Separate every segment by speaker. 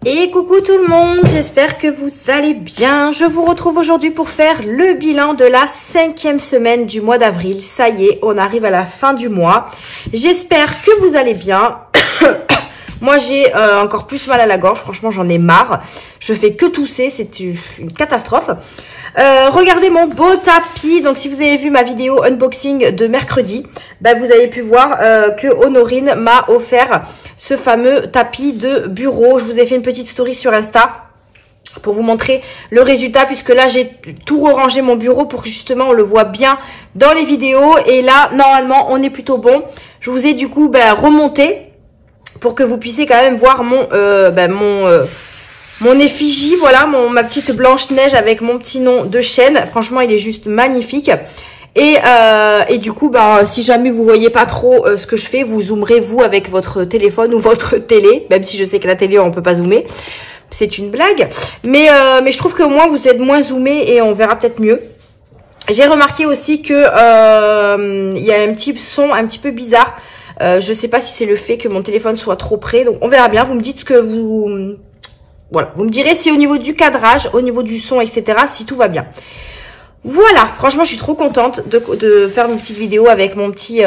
Speaker 1: Et coucou tout le monde, j'espère que vous allez bien. Je vous retrouve aujourd'hui pour faire le bilan de la 5e semaine du mois d'avril. Ça y est, on arrive à la fin du mois. J'espère que vous allez bien. Moi, j'ai encore plus mal à la gorge. Franchement, j'en ai marre. Je fais que tousser. C'est une catastrophe. Regardez mon beau tapis. Donc, si vous avez vu ma vidéo unboxing de mercredi, vous avez pu voir que Honorine m'a offert ce fameux tapis de bureau. Je vous ai fait une petite story sur Insta pour vous montrer le résultat, puisque là, j'ai tout rangé mon bureau pour que justement, on le voit bien dans les vidéos. Et là, normalement, on est plutôt bon. Je vous ai du coup remonté pour que vous puissiez quand même voir mon effigie, voilà, ma petite Blanche-Neige avec mon petit nom de chaîne. Franchement, il est juste magnifique. Et du coup, si jamais vous voyez pas trop ce que je fais, vous zoomerez vous avec votre téléphone ou votre télé, même si je sais que la télé on peut pas zoomer. C'est une blague, mais je trouve que au moins vous êtes moins zoomé et on verra peut-être mieux. J'ai remarqué aussi que il y a un petit son un petit peu bizarre. Je sais pas si c'est le fait que mon téléphone soit trop près, donc on verra bien. Vous me dites ce que vous... Voilà, vous me direz si au niveau du cadrage, au niveau du son, etc., si tout va bien. Voilà, franchement, je suis trop contente de faire une petite vidéo avec mon petit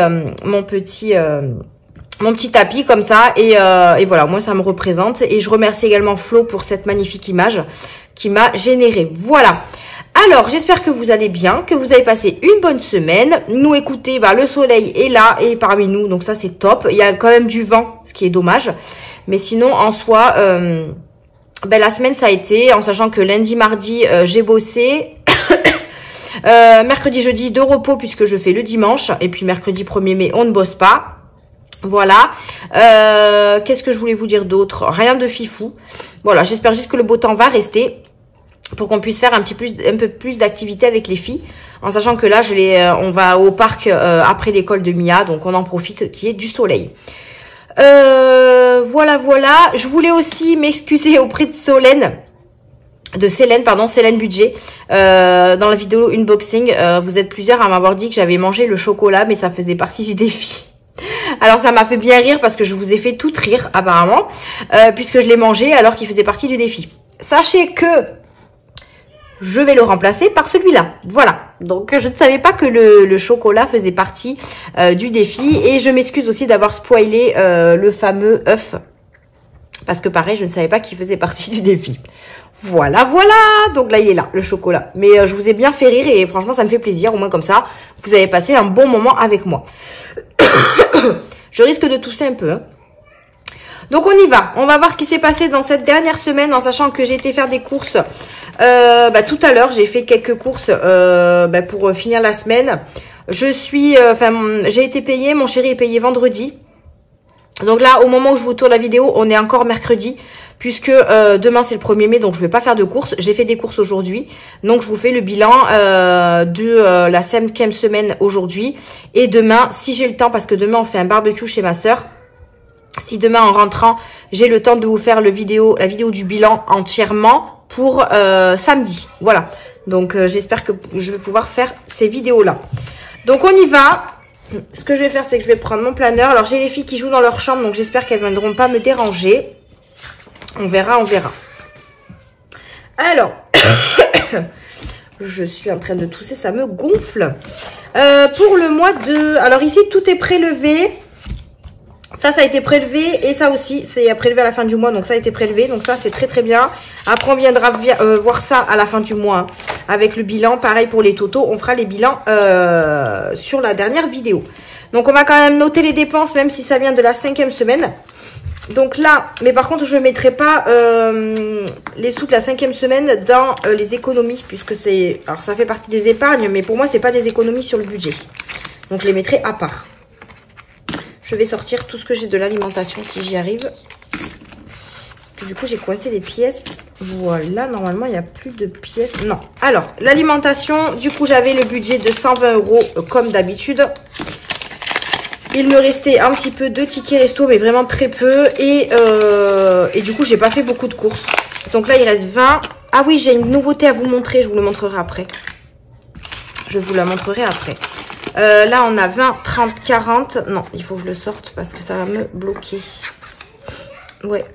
Speaker 1: tapis comme ça. Et voilà, moi, ça me représente. Et je remercie également Flo pour cette magnifique image qui m'a généré. Voilà. Alors, j'espère que vous allez bien, que vous avez passé une bonne semaine. Nous, écoutez, le soleil est là et parmi nous, donc ça, c'est top. Il y a quand même du vent, ce qui est dommage. Mais sinon, en soi, la semaine, ça a été, en sachant que lundi, mardi, j'ai bossé. Mercredi, jeudi, de repos puisque je fais le dimanche. Et puis, mercredi 1er mai, on ne bosse pas. Voilà. Qu'est-ce que je voulais vous dire d'autre? Rien de fifou. Voilà, j'espère juste que le beau temps va rester, pour qu'on puisse faire un peu plus d'activité avec les filles, en sachant que là, on va au parc après l'école de Mia, donc on en profite qu'il y ait du soleil. Voilà. Je voulais aussi m'excuser auprès de Célène Budget. Dans la vidéo unboxing, vous êtes plusieurs à m'avoir dit que j'avais mangé le chocolat, mais ça faisait partie du défi. Alors ça m'a fait bien rire parce que je vous ai fait toutes rire apparemment, puisque je l'ai mangé alors qu'il faisait partie du défi. Sachez que je vais le remplacer par celui-là. Voilà. Donc, je ne savais pas que le chocolat faisait partie du défi. Et je m'excuse aussi d'avoir spoilé le fameux œuf. Parce que pareil, je ne savais pas qu'il faisait partie du défi. Voilà. Donc là, il est là, le chocolat. Mais je vous ai bien fait rire et franchement, ça me fait plaisir. Au moins comme ça, vous avez passé un bon moment avec moi. Je risque de tousser un peu, hein. Donc on y va, on va voir ce qui s'est passé dans cette dernière semaine, en sachant que j'ai été faire des courses tout à l'heure. J'ai fait quelques courses pour finir la semaine. J'ai été payée, mon chéri est payé vendredi. Donc là, au moment où je vous tourne la vidéo, on est encore mercredi, puisque demain c'est le 1er mai, donc je vais pas faire de courses. J'ai fait des courses aujourd'hui, donc je vous fais le bilan de la 5e semaine aujourd'hui. Et demain, si j'ai le temps, parce que demain on fait un barbecue chez ma soeur. Si demain en rentrant, j'ai le temps de vous faire la vidéo du bilan entièrement pour samedi. Voilà. Donc j'espère que je vais pouvoir faire ces vidéos-là. Donc on y va. Ce que je vais faire, c'est que je vais prendre mon planeur. Alors j'ai les filles qui jouent dans leur chambre, donc j'espère qu'elles ne viendront pas me déranger. On verra. Alors, je suis en train de tousser, ça me gonfle. Pour le mois de... Alors ici, tout est prélevé. Ça a été prélevé et ça aussi, c'est prélevé à la fin du mois. Donc ça a été prélevé, donc ça c'est très bien. Après on viendra voir ça à la fin du mois, hein, avec le bilan. Pareil pour les totaux, on fera les bilans sur la dernière vidéo. Donc on va quand même noter les dépenses, même si ça vient de la 5e semaine. Donc là, mais par contre je ne mettrai pas les sous de la 5e semaine dans les économies, puisque c'est... Alors ça fait partie des épargnes, mais pour moi c'est pas des économies sur le budget. Donc je les mettrai à part. Je vais sortir tout ce que j'ai de l'alimentation si j'y arrive. Parce que du coup, j'ai coincé les pièces. Voilà, normalement, il n'y a plus de pièces. Non. Alors, l'alimentation, du coup, j'avais le budget de 120 € comme d'habitude. Il me restait un petit peu de tickets resto, mais vraiment très peu. Et du coup, j'ai pas fait beaucoup de courses. Donc là, il reste 20. Ah oui, j'ai une nouveauté à vous montrer. Je vous le montrerai après. Je vous la montrerai après. Là, on a 20, 30, 40. Non, il faut que je le sorte parce que ça va me bloquer. Ouais.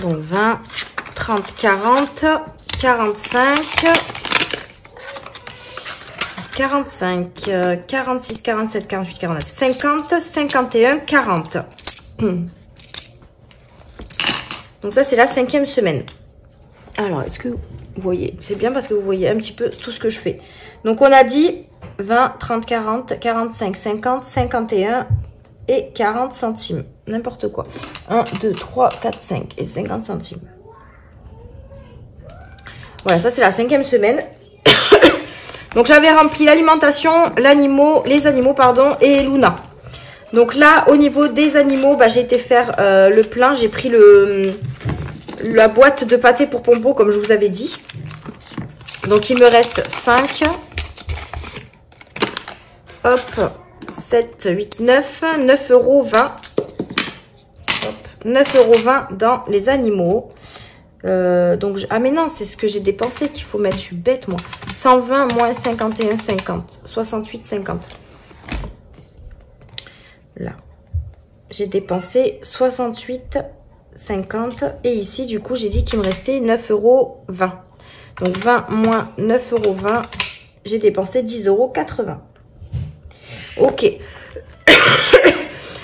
Speaker 1: Donc 20, 30, 40, 45, 45, 46, 47, 48, 49, 50, 51, 40. Donc ça, c'est la 5e semaine. Alors, est-ce que vous voyez? C'est bien parce que vous voyez un petit peu tout ce que je fais. Donc, on a dit 20, 30, 40, 45, 50, 51 et 40 centimes. N'importe quoi. 1, 2, 3, 4, 5 et 50 centimes. Voilà, ça, c'est la 5e semaine. Donc, j'avais rempli l'alimentation, les animaux, pardon, et Luna. Donc là, au niveau des animaux, bah, j'ai été faire le plein. J'ai pris la boîte de pâté pour Pompo, comme je vous avais dit. Donc, il me reste 5. Hop, 7, 8, 9. 9,20 €. Hop, 9,20 € dans les animaux. Donc, ah mais non, c'est ce que j'ai dépensé qu'il faut mettre. Je suis bête, moi. 120 moins 51, 50. 68, 50. Là, j'ai dépensé 68,50 et ici, du coup, j'ai dit qu'il me restait 9,20 €. Donc, 20 moins 9,20 €, j'ai dépensé 10,80 €. Ok.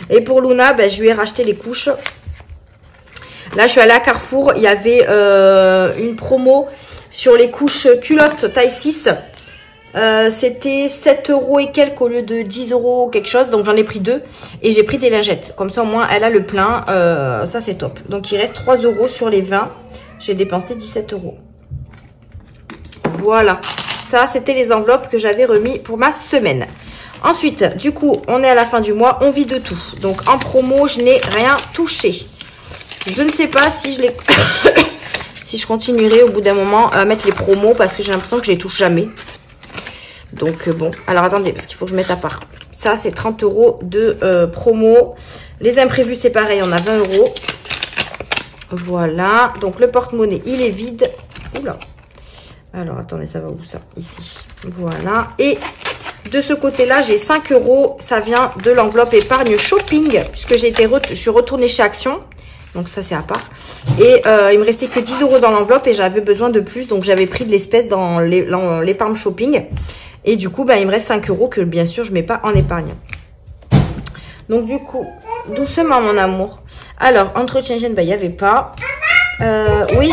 Speaker 1: Et pour Luna, ben, je lui ai racheté les couches. Là, je suis allée à Carrefour. Il y avait une promo sur les couches culottes taille 6. C'était 7 € et quelques au lieu de 10 € quelque chose. Donc j'en ai pris 2 et j'ai pris des lingettes. Comme ça au moins elle a le plein. Ça c'est top. Donc il reste 3 € sur les 20. J'ai dépensé 17 €. Voilà. Ça c'était les enveloppes que j'avais remis pour ma semaine. Ensuite, du coup, on est à la fin du mois. On vit de tout. Donc en promo, je n'ai rien touché. Je ne sais pas si je les... si je continuerai au bout d'un moment à mettre les promos parce que j'ai l'impression que je les touche jamais. Donc bon, alors attendez, parce qu'il faut que je mette à part. Ça, c'est 30 € de promo. Les imprévus, c'est pareil, on a 20 €. Voilà, donc le porte-monnaie, il est vide. Oula. Alors, attendez, ça va où ça? Ici. Voilà. Et de ce côté-là, j'ai 5 €. Ça vient de l'enveloppe épargne shopping, puisque je suis retournée chez Action. Donc ça, c'est à part. Et il me restait que 10 € dans l'enveloppe et j'avais besoin de plus. Donc j'avais pris de l'espèce dans l'épargne shopping. Et du coup, bah, il me reste 5 € que bien sûr, je ne mets pas en épargne. Donc du coup, doucement mon amour. Alors, entretien hygiène, bah, il n'y avait pas. Oui.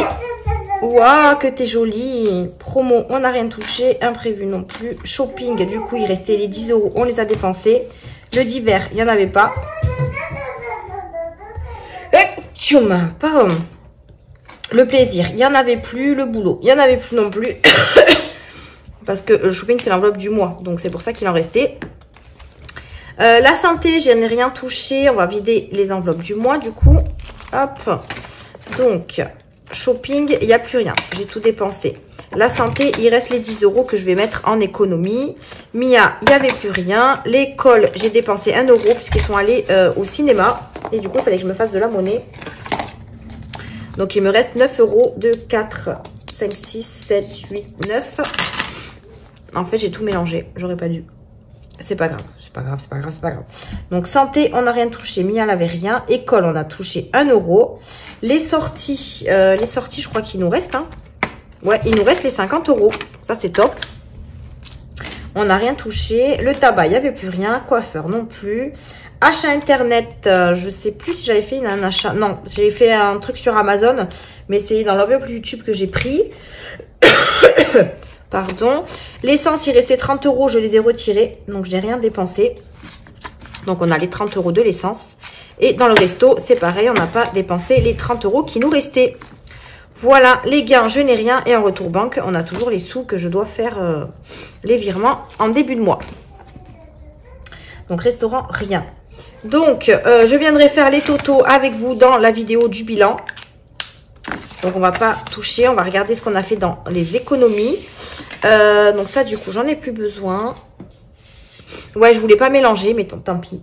Speaker 1: Waouh, que t'es jolie. Promo, on n'a rien touché. Imprévu non plus. Shopping, du coup, il restait les 10 €. On les a dépensés. Le divers, il n'y en avait pas. Pardon. Le plaisir, il n'y en avait plus. Le boulot, il n'y en avait plus non plus. Parce que le shopping, c'est l'enveloppe du mois. Donc, c'est pour ça qu'il en restait. La santé, je n'ai rien touché. On va vider les enveloppes du mois, du coup. Hop. Donc, shopping, il n'y a plus rien. J'ai tout dépensé. La santé, il reste les 10 € que je vais mettre en économie. Mia, il n'y avait plus rien. L'école, j'ai dépensé 1 € puisqu'ils sont allés au cinéma. Et du coup, il fallait que je me fasse de la monnaie. Donc, il me reste 9 €. 2, 4, 5, 6, 7, 8, 9. En fait, j'ai tout mélangé. J'aurais pas dû. C'est pas grave. C'est pas grave, c'est pas grave, c'est pas grave. Donc, santé, on n'a rien touché. Mia n'avait rien. École, on a touché 1 €. Les sorties, je crois qu'il nous reste. Hein. Ouais, il nous reste les 50 €. Ça, c'est top. On n'a rien touché. Le tabac, il n'y avait plus rien. Coiffeur non plus. Achat internet, je sais plus si j'avais fait un achat. Non, j'ai fait un truc sur Amazon. Mais c'est dans l'enveloppe YouTube que j'ai pris. Pardon. L'essence, il restait 30 €. Je les ai retirés. Donc, je n'ai rien dépensé. Donc, on a les 30 € de l'essence. Et dans le resto, c'est pareil. On n'a pas dépensé les 30 € qui nous restaient. Voilà, les gains, je n'ai rien. Et en retour banque, on a toujours les sous que je dois faire les virements en début de mois. Donc, restaurant, rien. Donc, je viendrai faire les totaux avec vous dans la vidéo du bilan. Donc, on va pas toucher. On va regarder ce qu'on a fait dans les économies. Donc, ça, du coup, j'en ai plus besoin. Ouais, je voulais pas mélanger, mais tant pis.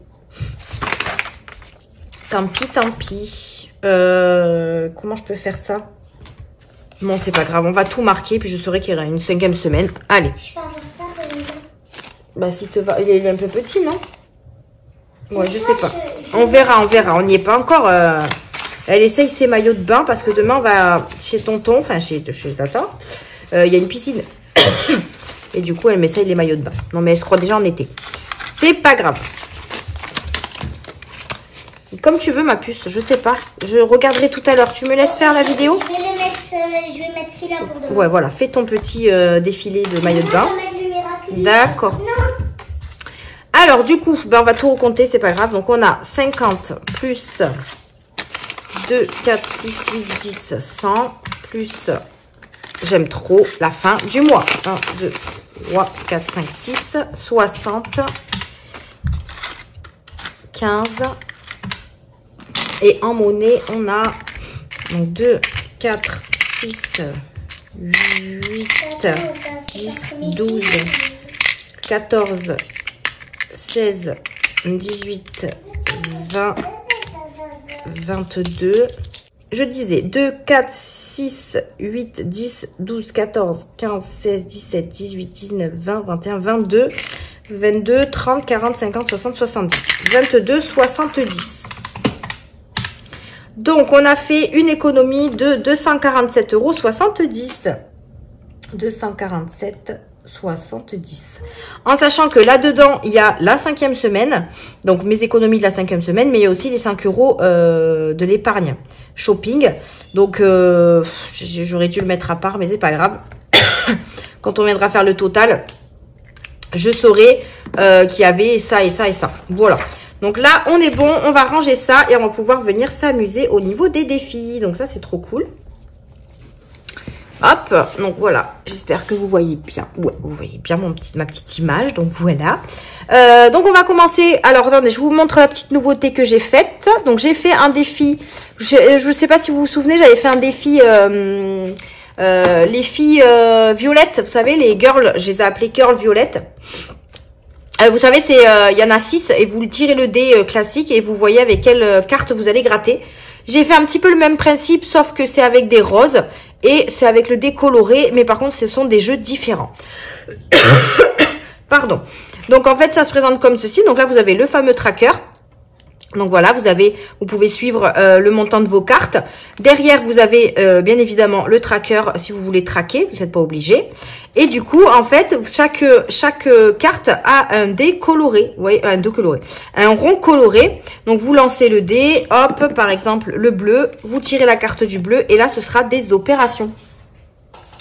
Speaker 1: Tant pis, tant pis. Comment je peux faire ça? Bon, c'est pas grave. On va tout marquer, puis je saurai qu'il y aura une 5e semaine. Allez.
Speaker 2: Je peux avoir ça, par exemple.
Speaker 1: Bah, si te va. Il est un peu petit, non? Ouais, je sais pas. On verra, on verra. On n'y est pas encore. Elle essaye ses maillots de bain parce que demain, on va chez tonton, enfin chez tata. Il y a une piscine. Et du coup, elle m'essaye les maillots de bain. Non, mais elle se croit déjà en été. C'est pas grave. Comme tu veux, ma puce, je sais pas. Je regarderai tout à l'heure. Tu me laisses faire la vidéo?
Speaker 2: Je vais mettre celui-là pour demain.
Speaker 1: Ouais, voilà. Fais ton petit défilé de maillot de bain. D'accord. Alors, du coup, ben, on va tout recompter, c'est pas grave. Donc, on a 50 plus 2, 4, 6, 8, 10, 100 plus... J'aime trop la fin du mois. 1, 2, 3, 4, 5, 6, 60, 15... Et en monnaie, on a donc 2, 4, 6, 8, 10, 12, 14, 16, 18, 20, 22. Je disais 2, 4, 6, 8, 10, 12, 14, 15, 16, 17, 18, 19, 20, 21, 22, 22, 30, 40, 50, 60, 70, 22, 70. Donc, on a fait une économie de 247,70 €. 247,70 €. En sachant que là-dedans, il y a la 5e semaine. Donc, mes économies de la 5e semaine. Mais il y a aussi les 5 € de l'épargne shopping. Donc, j'aurais dû le mettre à part, mais c'est pas grave. Quand on viendra faire le total, je saurai qu'il y avait ça et ça et ça. Voilà. Donc là, on est bon, on va ranger ça et on va pouvoir venir s'amuser au niveau des défis. Donc ça, c'est trop cool. Hop, donc voilà, j'espère que vous voyez bien. Ouais, vous voyez bien ma petite image, donc voilà. Donc on va commencer. Alors attendez, je vous montre la petite nouveauté que j'ai faite. Donc j'ai fait un défi, je ne sais pas si vous vous souvenez, j'avais fait un défi... les filles violettes, vous savez, les girls, je les ai appelées girls violettes. Vous savez, c'est il y en a 6 et vous tirez le dé classique et vous voyez avec quelle carte vous allez gratter. J'ai fait un petit peu le même principe, sauf que c'est avec des roses et c'est avec le dé coloré, mais par contre, ce sont des jeux différents. Pardon. Donc, en fait, ça se présente comme ceci. Donc là, vous avez le fameux tracker. Donc voilà, vous pouvez suivre le montant de vos cartes. Derrière, vous avez bien évidemment le tracker si vous voulez traquer, vous n'êtes pas obligé. Et du coup, en fait, chaque carte a un dé coloré, oui, un dé coloré, un rond coloré. Donc vous lancez le dé, hop, par exemple le bleu, vous tirez la carte du bleu et là ce sera des opérations.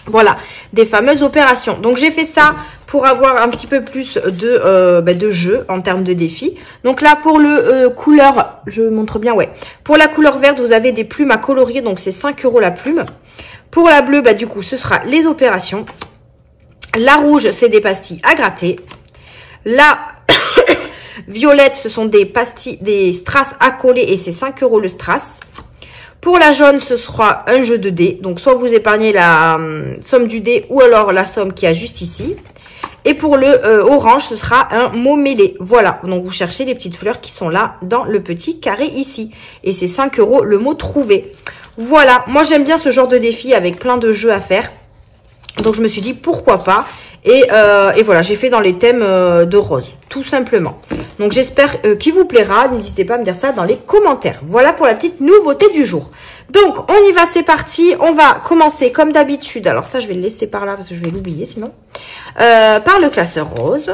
Speaker 1: Voilà, des fameuses opérations. Donc, j'ai fait ça pour avoir un petit peu plus de jeu en termes de défis. Donc là, pour le couleur, je montre bien, ouais. Pour la couleur verte, vous avez des plumes à colorier. Donc, c'est 5 € la plume. Pour la bleue, du coup, ce sera les opérations. La rouge, c'est des pastilles à gratter. La violette, ce sont des pastilles, des strass à coller et c'est 5 € le strass. Pour la jaune, ce sera un jeu de dés. Donc, soit vous épargnez la somme du dé ou alors la somme qu'il y a juste ici. Et pour le orange, ce sera un mot mêlé. Voilà. Donc, vous cherchez les petites fleurs qui sont là dans le petit carré ici. Et c'est 5 € le mot trouvé. Voilà. Moi, j'aime bien ce genre de défi avec plein de jeux à faire. Donc, je me suis dit, pourquoi pas. Et voilà, j'ai fait dans les thèmes de rose, tout simplement. Donc, j'espère qu'il vous plaira. N'hésitez pas à me dire ça dans les commentaires. Voilà pour la petite nouveauté du jour. Donc, on y va, c'est parti. On va commencer comme d'habitude. Alors, ça, je vais le laisser par là parce que je vais l'oublier sinon. Par le classeur rose.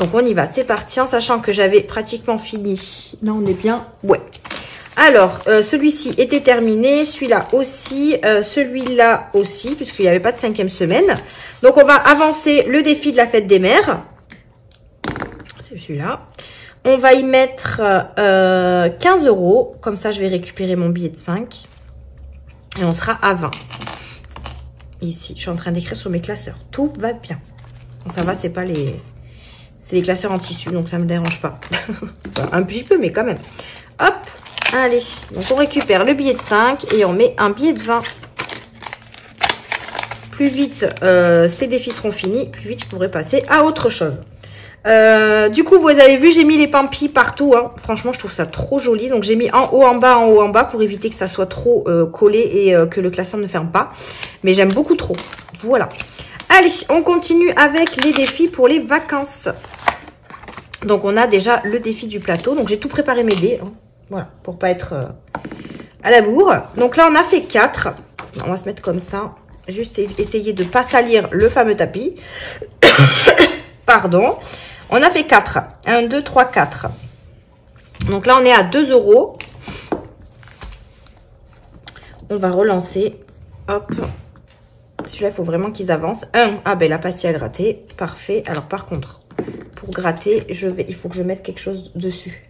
Speaker 1: Donc, on y va, c'est parti. En sachant que j'avais pratiquement fini. Là, on est bien. Ouais. Alors, celui-ci était terminé, celui-là aussi, celui-là aussi, puisqu'il n'y avait pas de 5e semaine. Donc, on va avancer le défi de la fête des mères. C'est celui-là. On va y mettre 15 €. Comme ça, je vais récupérer mon billet de 5. Et on sera à 20. Ici, je suis en train d'écrire sur mes classeurs. Tout va bien. Bon, ça va, c'est pas les... C'est les classeurs en tissu, donc ça ne me dérange pas. Un petit peu, mais quand même. Hop. Allez, donc on récupère le billet de 5 et on met un billet de 20. Plus vite ces défis seront finis, plus vite je pourrai passer à autre chose. Du coup, vous avez vu, j'ai mis les pampis partout. Hein. Franchement, je trouve ça trop joli. Donc, j'ai mis en haut, en bas pour éviter que ça soit trop collé et que le classeur ne ferme pas. Mais j'aime beaucoup trop. Voilà. Allez, on continue avec les défis pour les vacances. Donc, on a déjà le défi du plateau. Donc, j'ai tout préparé mes dés. Hein. Voilà, pour pas être à la bourre. Donc là, on a fait 4. On va se mettre comme ça. Juste essayer de ne pas salir le fameux tapis. Pardon. On a fait 4. 1, 2, 3, 4. Donc là, on est à 2 €. On va relancer. Hop. Celui-là, il faut vraiment qu'ils avancent. Ah ben la pastille à gratter. Parfait. Alors par contre, pour gratter, il faut que je mette quelque chose dessus.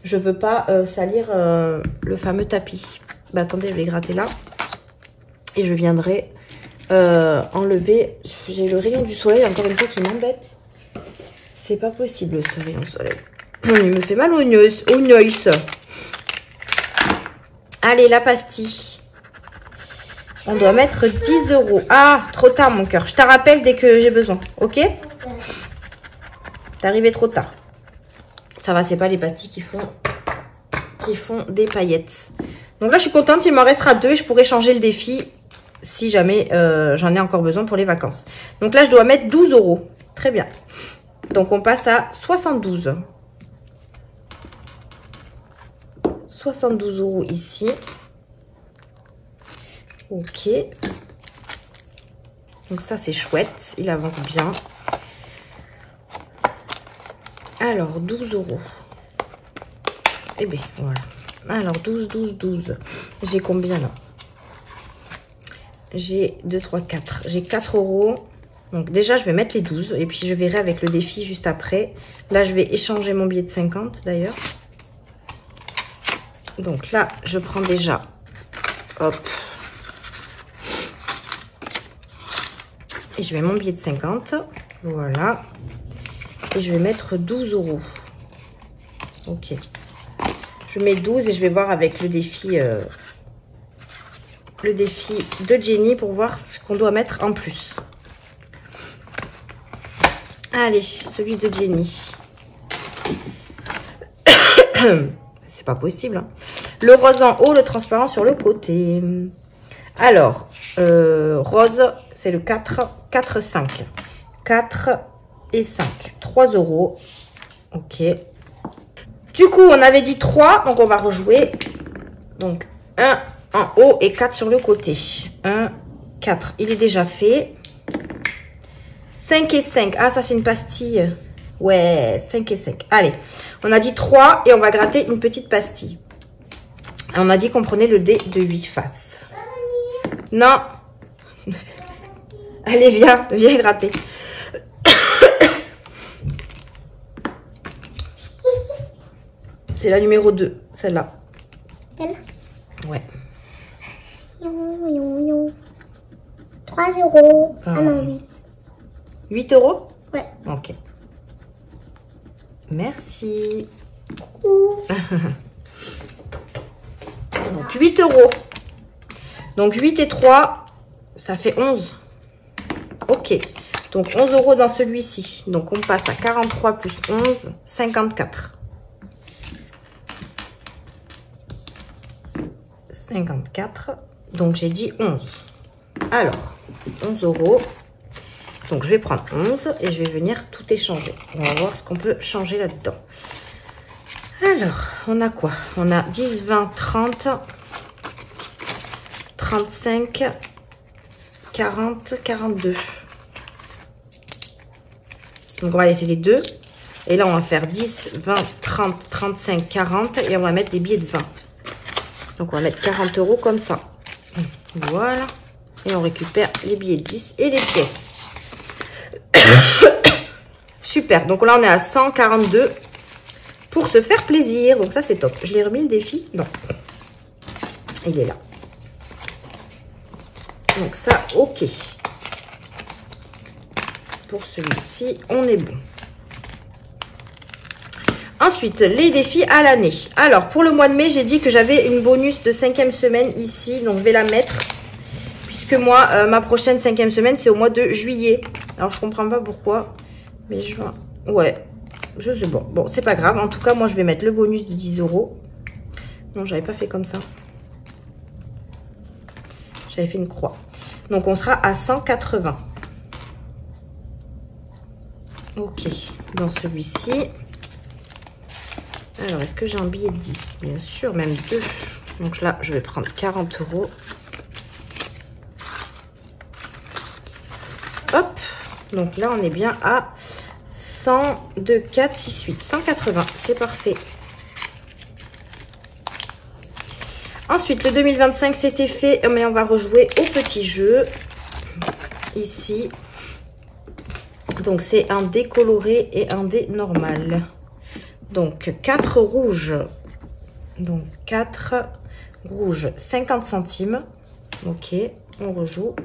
Speaker 1: Je veux pas salir le fameux tapis. Bah attendez, je vais gratter là. Et je viendrai enlever. J'ai le rayon du soleil encore une fois qui m'embête. C'est pas possible ce rayon soleil. Il me fait mal au nez. Allez, la pastille. On doit mettre 10 €. Ah, trop tard mon cœur. Je te rappelle dès que j'ai besoin. Ok? T'es arrivé trop tard. Ça va, c'est pas les pastilles qui font des paillettes. Donc là, je suis contente. Il m'en restera 2. Je pourrai changer le défi si jamais j'en ai encore besoin pour les vacances. Donc là, je dois mettre 12 €. Très bien. Donc on passe à 72. 72 € ici. Ok. Donc ça, c'est chouette. Il avance bien. Alors, 12 €. Eh bien, voilà. Alors, 12, 12, 12. J'ai combien là? J'ai 2, 3, 4. J'ai 4 €. Donc déjà, je vais mettre les 12. Et puis, je verrai avec le défi juste après. Là, je vais échanger mon billet de 50 d'ailleurs. Donc là, je prends déjà... Hop. Et je mets mon billet de 50. Voilà. Et je vais mettre 12 €. Ok. Je mets 12 et je vais voir avec le défi de Jenny pour voir ce qu'on doit mettre en plus. Allez, celui de Jenny. C'est pas possible. Hein. Le rose en haut, le transparent sur le côté. Alors, rose, c'est le 4, 4, 5. 4 et 5. 3 €. Ok. Du coup, on avait dit 3, donc on va rejouer. Donc, 1 en haut et 4 sur le côté. 1, 4. Il est déjà fait. 5 et 5. Ah, ça, c'est une pastille. Ouais, 5 et 5. Allez, on a dit 3 et on va gratter une petite pastille. On a dit qu'on prenait le dé de 8 faces. Non. Allez, viens gratter. C'est la numéro 2, celle-là.
Speaker 2: Celle-là?
Speaker 1: Ouais.
Speaker 2: 3 €. Ah non, 8.
Speaker 1: 8 €?
Speaker 2: Ouais.
Speaker 1: Ok. Merci. Donc 8 €. Donc 8 et 3, ça fait 11. Ok. Donc 11 € dans celui-ci. Donc on passe à 43 plus 11, 54. 54. Donc j'ai dit 11. Alors, 11 €. Donc je vais prendre 11 et je vais venir tout échanger. On va voir ce qu'on peut changer là-dedans. Alors, on a quoi? On a 10, 20, 30, 35, 40, 42. Donc on va laisser les deux. Et là, on va faire 10, 20, 30, 35, 40 et on va mettre des billets de 20. Donc on va mettre 40 € comme ça. Voilà. Et on récupère les billets de 10 et les pièces. Super. Donc là, on est à 142 pour se faire plaisir. Donc ça, c'est top. Je l'ai remis le défi? Non. Il est là. Donc ça, ok. Pour celui-ci, on est bon. Ensuite, les défis à l'année. Alors, pour le mois de mai, j'ai dit que j'avais une bonus de 5e semaine ici. Donc, je vais la mettre. Puisque moi, ma prochaine 5e semaine, c'est au mois de juillet. Alors, je comprends pas pourquoi. Mais juin. Ouais. Je sais bon. Bon, c'est pas grave. En tout cas, moi, je vais mettre le bonus de 10 €. Non, j'avais pas fait comme ça. J'avais fait une croix. Donc, on sera à 180. Ok. Dans celui-ci. Alors, est-ce que j'ai un billet de 10? Bien sûr, même 2. Donc là, je vais prendre 40 €. Hop. Donc là, on est bien à 100, 2, 4, 6, 8. 180. C'est parfait. Ensuite, le 2025, c'était fait. Mais on va rejouer au petit jeu. Ici. Donc, c'est un dé coloré et un dé normal. Donc, 4 rouges. Donc, 4 rouges, 50 centimes. Ok, on rejoue.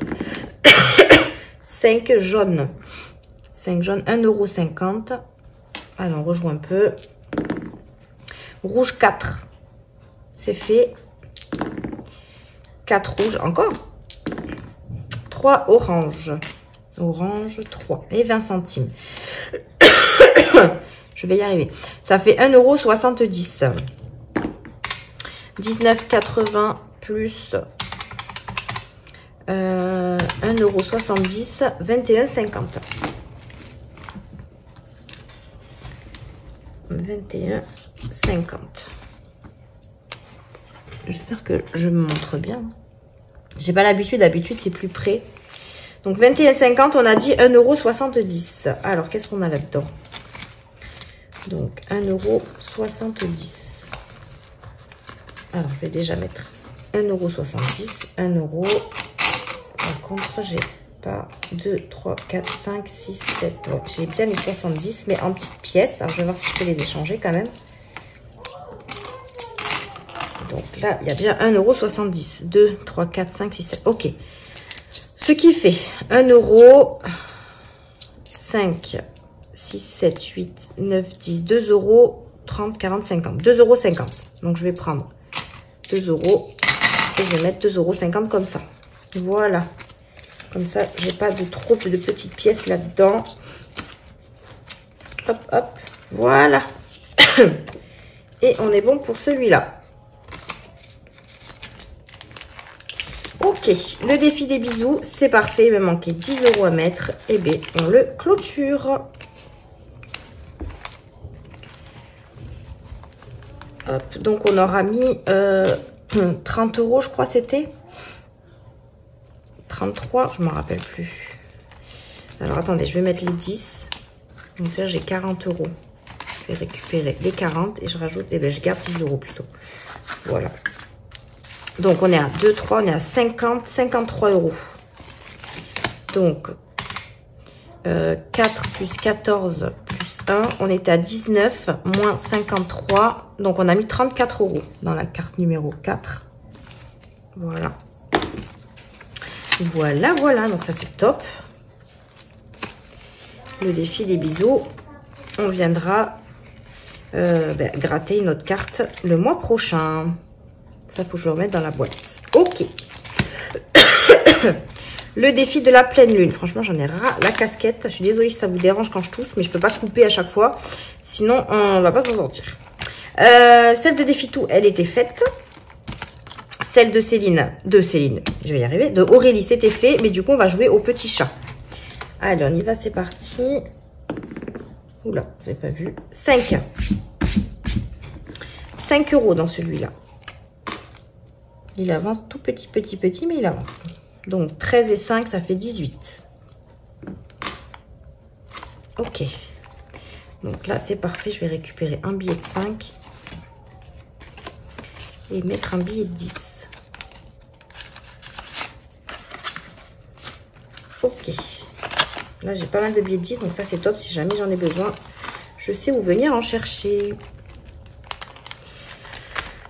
Speaker 1: 5 jaunes. 5 jaunes, 1,50 €. Alors, on rejoue un peu. Rouge 4. C'est fait. 4 rouges, encore. 3 oranges. Orange 3 et 20 centimes. Je vais y arriver. Ça fait 1,70 €. 19,80 plus 1,70 €, 21,50 €. 21,50 €. J'espère que je me montre bien. J'ai pas l'habitude, d'habitude c'est plus près. Donc 21,50 €, on a dit 1,70 €. Alors qu'est-ce qu'on a là-dedans? Donc 1,70 €. Alors je vais déjà mettre 1,70 €, 1 €. Par contre, j'ai pas 2, 3, 4, 5, 6, 7. Ouais, j'ai bien les 70, mais en petites pièces. Alors je vais voir si je peux les échanger quand même. Donc là, il y a bien 1,70 €. 2, 3, 4, 5, 6, 7. Ok. Ce qui fait 1 €, 5, 6, 7, 8, 9, 10, 2 €, 30, 40, 50. 2,50 €. Donc je vais prendre 2 € et je vais mettre 2,50 € comme ça. Voilà. Comme ça, j'ai pas de trop de petites pièces là-dedans. Hop, hop. Voilà. Et on est bon pour celui-là. Ok, le défi des bisous, c'est parfait. Il me manquait 10 € à mettre. Et bien, on le clôture. Hop, donc on aura mis 30 € je crois c'était. 33, je ne me rappelle plus. Alors attendez, je vais mettre les 10. Donc là j'ai 40 €. Je vais récupérer les 40 et je rajoute, et bien je garde 10 € plutôt. Voilà. Donc on est à 2, 3, on est à 50, 53 €. Donc 4 plus 14 plus 1, on est à 19, moins 53. Donc on a mis 34 € dans la carte numéro 4. Voilà. Voilà, voilà. Donc ça c'est top. Le défi des bisous. On viendra gratter une autre carte le mois prochain. Ça, faut que je le remette dans la boîte. Ok. Le défi de la pleine lune. Franchement, j'en ai ras la casquette. Je suis désolée si ça vous dérange quand je tousse, mais je peux pas couper à chaque fois. Sinon, on va pas s'en sortir. Celle de défi tout, elle était faite. Celle de Céline, je vais y arriver. De Aurélie, c'était fait. Mais du coup, on va jouer au petit chat. Allez, on y va, c'est parti. Oula, vous n'avez pas vu. 5. 5 € dans celui-là. Il avance tout petit, mais il avance. Donc, 13 et 5, ça fait 18. Ok. Donc là, c'est parfait. Je vais récupérer un billet de 5. Et mettre un billet de 10. Ok. Là, j'ai pas mal de billets de 10. Donc ça, c'est top. Si jamais j'en ai besoin, je sais où venir en chercher.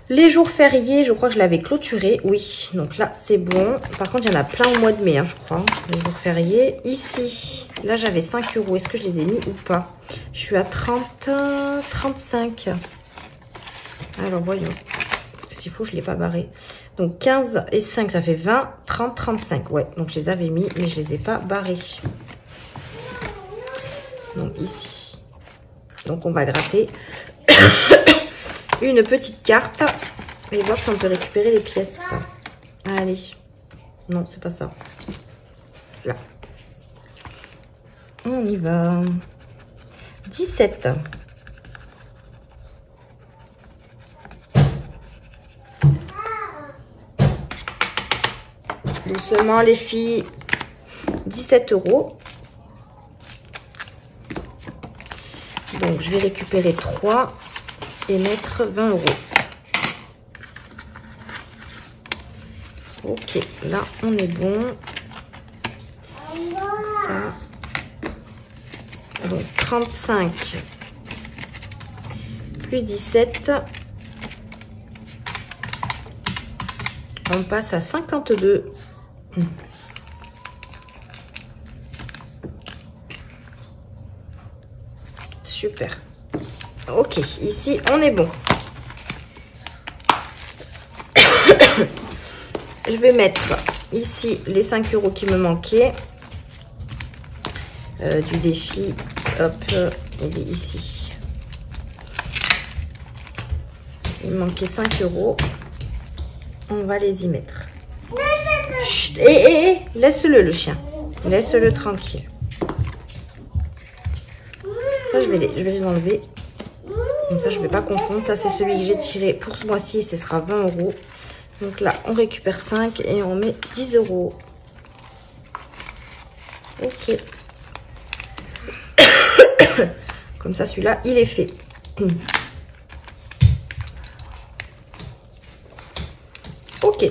Speaker 1: Les jours fériés, je crois que je l'avais clôturé. Oui, donc là, c'est bon. Par contre, il y en a plein au mois de mai, hein, je crois. Les jours fériés. Ici, là, j'avais 5 €. Est-ce que je les ai mis ou pas? Je suis à 30, 35. Alors, voyons. S'il faut, je ne l'ai pas barré. Donc, 15 et 5, ça fait 20, 30, 35. Ouais, donc je les avais mis, mais je ne les ai pas barrés. Donc, ici. Donc, on va gratter. Une petite carte et voir si on peut récupérer les pièces. Allez. Non, c'est pas ça. Là. On y va. 17. Doucement les filles. 17 €. Donc je vais récupérer 3 et mettre 20 €. Ok, là on est bon. Ça. Donc 35 plus 17. On passe à 52. Super. Ok, ici on est bon. Je vais mettre ici les 5 € qui me manquaient du défi. Hop, il est ici. Il me manquait 5 €. On va les y mettre. Chut, laisse-le le chien. Laisse-le tranquille. Ça, je vais les enlever. Comme ça, je ne vais pas confondre. Ça, c'est celui que j'ai tiré pour ce mois-ci. Ce sera 20 €. Donc là, on récupère 5 et on met 10 €. Ok. Comme ça, celui-là, il est fait. Ok.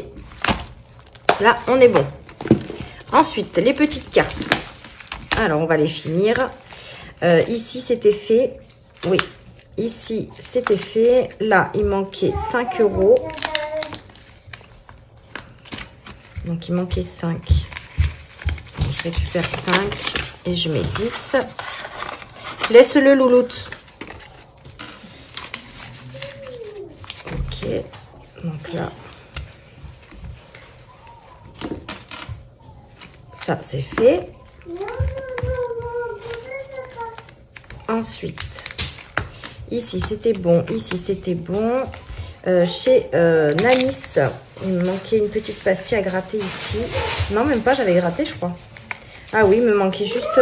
Speaker 1: Là, on est bon. Ensuite, les petites cartes. Alors, on va les finir. Ici, c'était fait. Oui. Ici, c'était fait. Là, il manquait 5 €. Donc, il manquait 5. Je récupère 5 et je mets 10. Laisse-le, louloute. Ok. Donc là. Ça, c'est fait. Ensuite, ici, c'était bon. Ici, c'était bon. Chez Nanis, il me manquait une petite pastille à gratter ici. Non, même pas, j'avais gratté, je crois. Ah oui, il me manquait juste...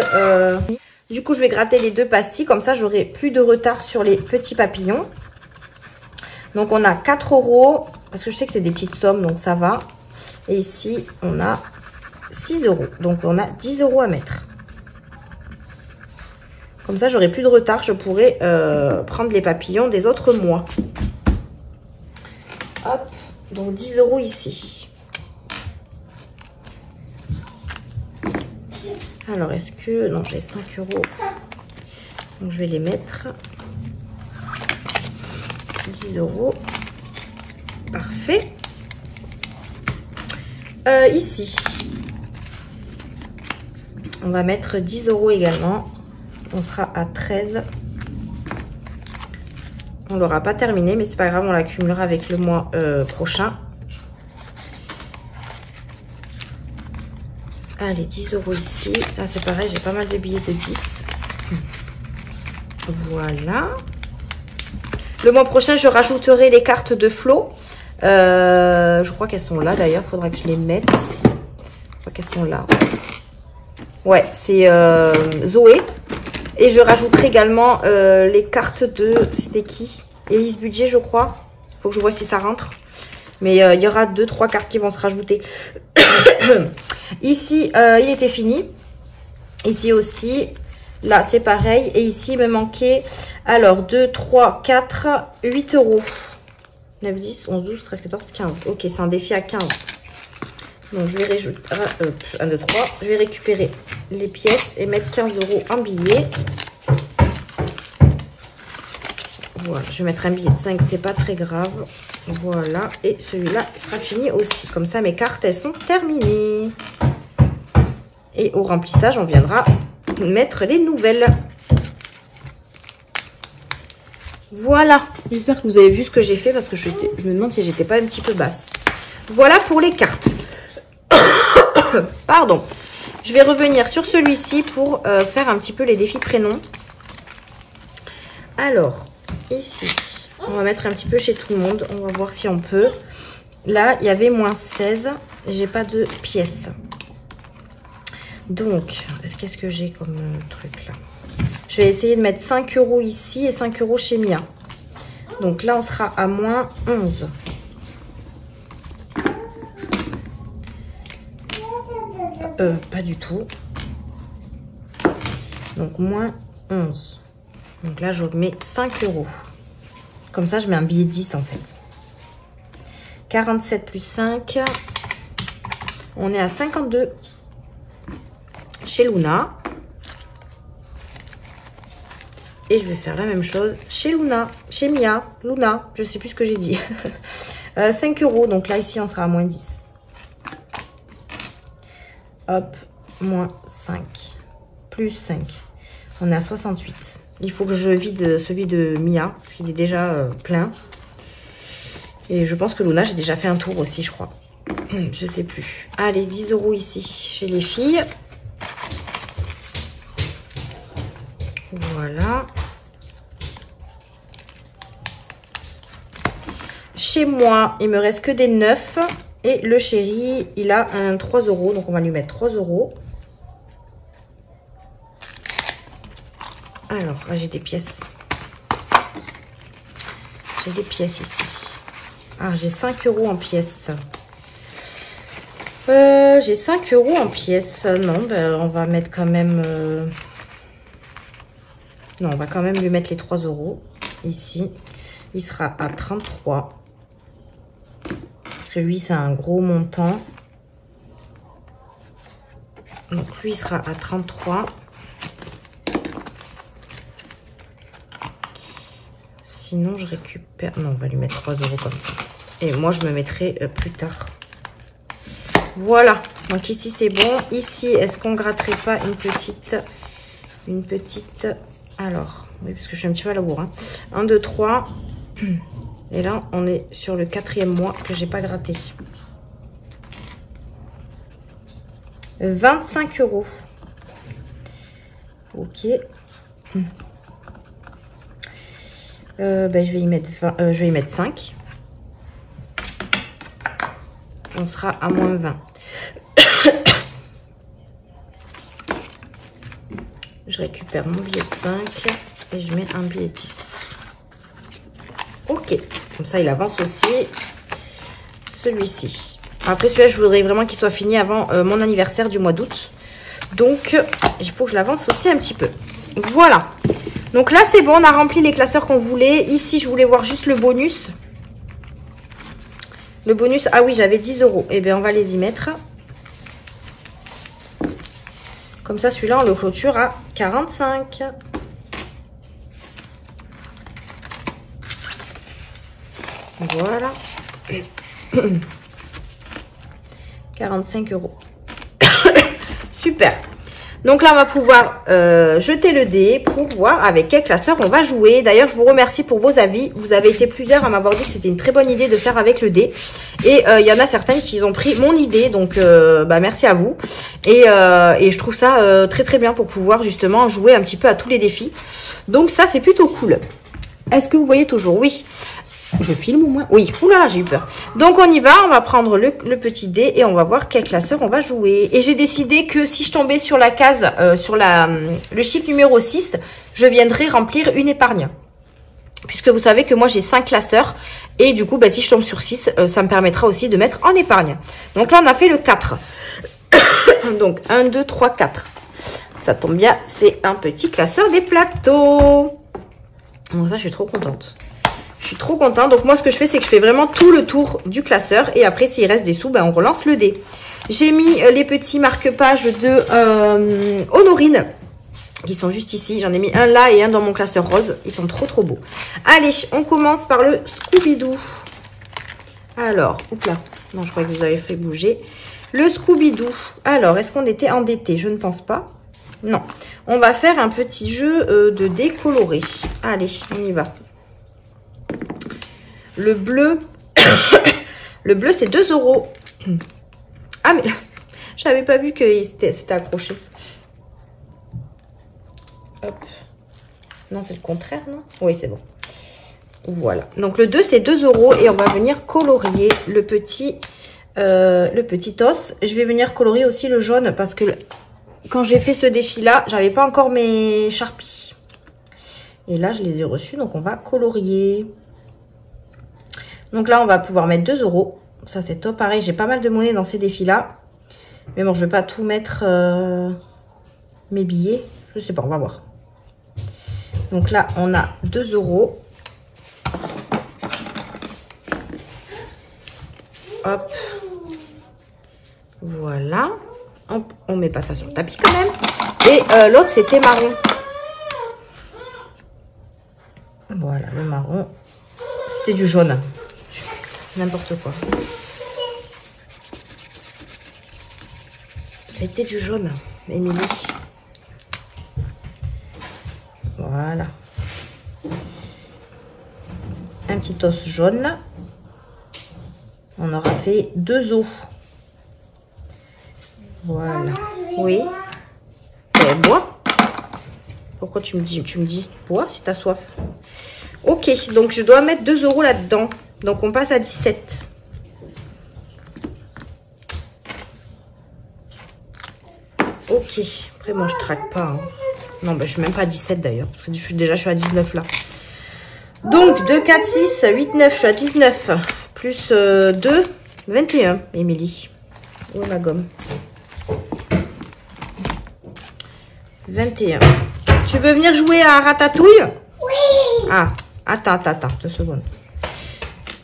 Speaker 1: Du coup, je vais gratter les 2 pastilles. Comme ça, j'aurai plus de retard sur les petits papillons. Donc, on a 4 €. Parce que je sais que c'est des petites sommes, donc ça va. Et ici, on a 6 €. Donc, on a 10 € à mettre. Comme ça, j'aurai plus de retard. Je pourrai prendre les papillons des autres mois. Hop. Donc, 10 € ici. Alors, est-ce que... Non, j'ai 5 €. Donc, je vais les mettre. 10 €. Parfait. Ici, on va mettre 10 € également. On sera à 13. On l'aura pas terminé, mais c'est pas grave, on l'accumulera avec le mois prochain. Allez, 10 € ici. Là, c'est pareil, j'ai pas mal de billets de 10. Voilà. Le mois prochain, je rajouterai les cartes de Flo. Je crois qu'elles sont là d'ailleurs. Il faudra que je les mette. Je crois qu'elles sont là. Ouais, c'est Zoé. Et je rajouterai également les cartes de... C'était qui? Élise Budget, je crois. Il faut que je vois si ça rentre. Mais il y aura 2-3 cartes qui vont se rajouter. Ici, il était fini. Ici aussi. Là, c'est pareil. Et ici, il me manquait... Alors, 2, 3, 4, 8 €. 9, 10, 11, 12, 13, 14, 15. Ok, c'est un défi à 15. Donc, je vais rajouter... 1, 2, 3. Je vais récupérer les pièces et mettre 15 € en billet. Voilà, je vais mettre un billet de 5, c'est pas très grave. Voilà, et celui-là sera fini aussi. Comme ça, mes cartes, elles sont terminées. Et au remplissage, on viendra mettre les nouvelles. Voilà, j'espère que vous avez vu ce que j'ai fait parce que je me demande si j'étais pas un petit peu basse. Voilà pour les cartes. Pardon. Je vais revenir sur celui-ci pour faire un petit peu les défis prénoms. Alors, ici, on va mettre un petit peu chez tout le monde. On va voir si on peut. Là, il y avait moins 16. J'ai pas de pièces. Donc, qu'est-ce que j'ai comme truc là? Je vais essayer de mettre 5 € ici et 5 € chez Mia. Donc là, on sera à moins 11. pas du tout. Donc moins 11. Donc là, je mets 5 €. Comme ça, je mets un billet de 10 en fait. 47 plus 5. On est à 52 chez Luna. Et je vais faire la même chose chez Luna, chez Mia, Luna, je sais plus ce que j'ai dit. 5 €, donc là ici on sera à moins 10. Hop, moins 5, plus 5. On est à 68. Il faut que je vide celui de Mia, parce qu'il est déjà plein. Et je pense que Luna, j'ai déjà fait un tour aussi, je crois. Je sais plus. Allez, 10 € ici, chez les filles. Voilà. Chez moi, il me reste que des 9. Et le chéri, il a un 3 €. Donc, on va lui mettre 3 €. Alors, là, j'ai des pièces. J'ai des pièces ici. Ah, j'ai 5 € en pièces. J'ai 5 € en pièces. Non, ben, on va mettre quand même... Non, on va quand même lui mettre les 3 € ici. Il sera à 33. Parce que lui, c'est un gros montant. Donc, lui, il sera à 33. Sinon, je récupère... Non, on va lui mettre 3 € comme ça. Et moi, je me mettrai plus tard. Voilà. Donc, ici, c'est bon. Ici, est-ce qu'on gratterait pas une petite... Alors, oui, parce que je suis un petit peu à la bourre. Hein. 1, 2, 3. Et là, on est sur le 4e mois que j'ai pas gratté. 25 €. Ok. Ben, je vais y mettre 5. On sera à moins 20. Je récupère mon billet de 5 et je mets un billet de 10. Ok, comme ça il avance aussi celui-ci. Après celui-là, je voudrais vraiment qu'il soit fini avant mon anniversaire du mois d'août. Donc, il faut que je l'avance aussi un petit peu. Voilà. Donc là, c'est bon, on a rempli les classeurs qu'on voulait. Ici, je voulais voir juste le bonus. Le bonus, ah oui, j'avais 10 €. Eh bien, on va les y mettre. Comme ça, celui-là, on le clôture à 45. Voilà. 45 €. Super. Donc là, on va pouvoir jeter le dé pour voir avec quel classeur on va jouer. D'ailleurs, je vous remercie pour vos avis. Vous avez été plusieurs à m'avoir dit que c'était une très bonne idée de faire avec le dé. Et il y en a certaines qui ont pris mon idée. Donc, merci à vous. Et je trouve ça très très bien pour pouvoir justement jouer un petit peu à tous les défis. Donc ça, c'est plutôt cool. Est-ce que vous voyez toujours? Oui. Je filme au moins? Oui. Oulala, j'ai eu peur. Donc, on y va. On va prendre le petit dé et on va voir quel classeur on va jouer. Et j'ai décidé que si je tombais sur la case, sur le chiffre numéro 6, je viendrai remplir une épargne. Puisque vous savez que moi, j'ai 5 classeurs. Et du coup, si je tombe sur 6, ça me permettra aussi de mettre en épargne. Donc là, on a fait le 4. Donc, 1, 2, 3, 4. Ça tombe bien. C'est un petit classeur des plateaux. Donc ça, je suis trop contente. Je suis trop contente. Donc, moi, ce que je fais, c'est que je fais vraiment tout le tour du classeur. Et après, s'il reste des sous, on relance le dé. J'ai mis les petits marque-pages de Honorine, qui sont juste ici. J'en ai mis un là et un dans mon classeur rose. Ils sont trop, trop beaux. Allez, on commence par le Scooby-Doo. Alors, oups là. Non, je crois que vous avez fait bouger. Le Scooby-Doo. Alors, est-ce qu'on était endetté? Je ne pense pas. Non. On va faire un petit jeu de dés colorés. Allez, on y va. Le bleu, le bleu c'est 2 €. Ah mais, j'avais pas vu que c'était accroché. Hop. Non, c'est le contraire, non? Oui, c'est bon. Voilà. Donc le 2 c'est 2 € et on va venir colorier le petit os. Je vais venir colorier aussi le jaune parce que quand j'ai fait ce défi-là, j'avais pas encore mes Sharpies. Et là, je les ai reçus, donc on va colorier. Donc là, on va pouvoir mettre 2 €. Ça, c'est top. Pareil, j'ai pas mal de monnaie dans ces défis-là. Mais bon, je vais pas tout mettre mes billets. Je sais pas, on va voir. Donc là, on a 2 €. Hop. Voilà. Hop, on met pas ça sur le tapis quand même. Et l'autre, c'était marron. Voilà, le marron. C'était du jaune. N'importe quoi. C'était du jaune, Émilie. Voilà. Un petit os jaune. On aura fait 2 os. Voilà. Oui. Ben, bois. Pourquoi tu me dis bois si t'as soif. Ok, donc je dois mettre 2 € là-dedans. Donc on passe à 17. Ok. Après moi je traque pas. Hein. Non, ben, je suis même pas à 17 d'ailleurs. Parce que je suis à 19 là. Donc 2, 4, 6, 8, 9. Je suis à 19. Plus 2, 21, Émilie. Où est ma gomme? 21. Tu veux venir jouer à Ratatouille?
Speaker 2: Oui.
Speaker 1: Ah, attends, 2 secondes.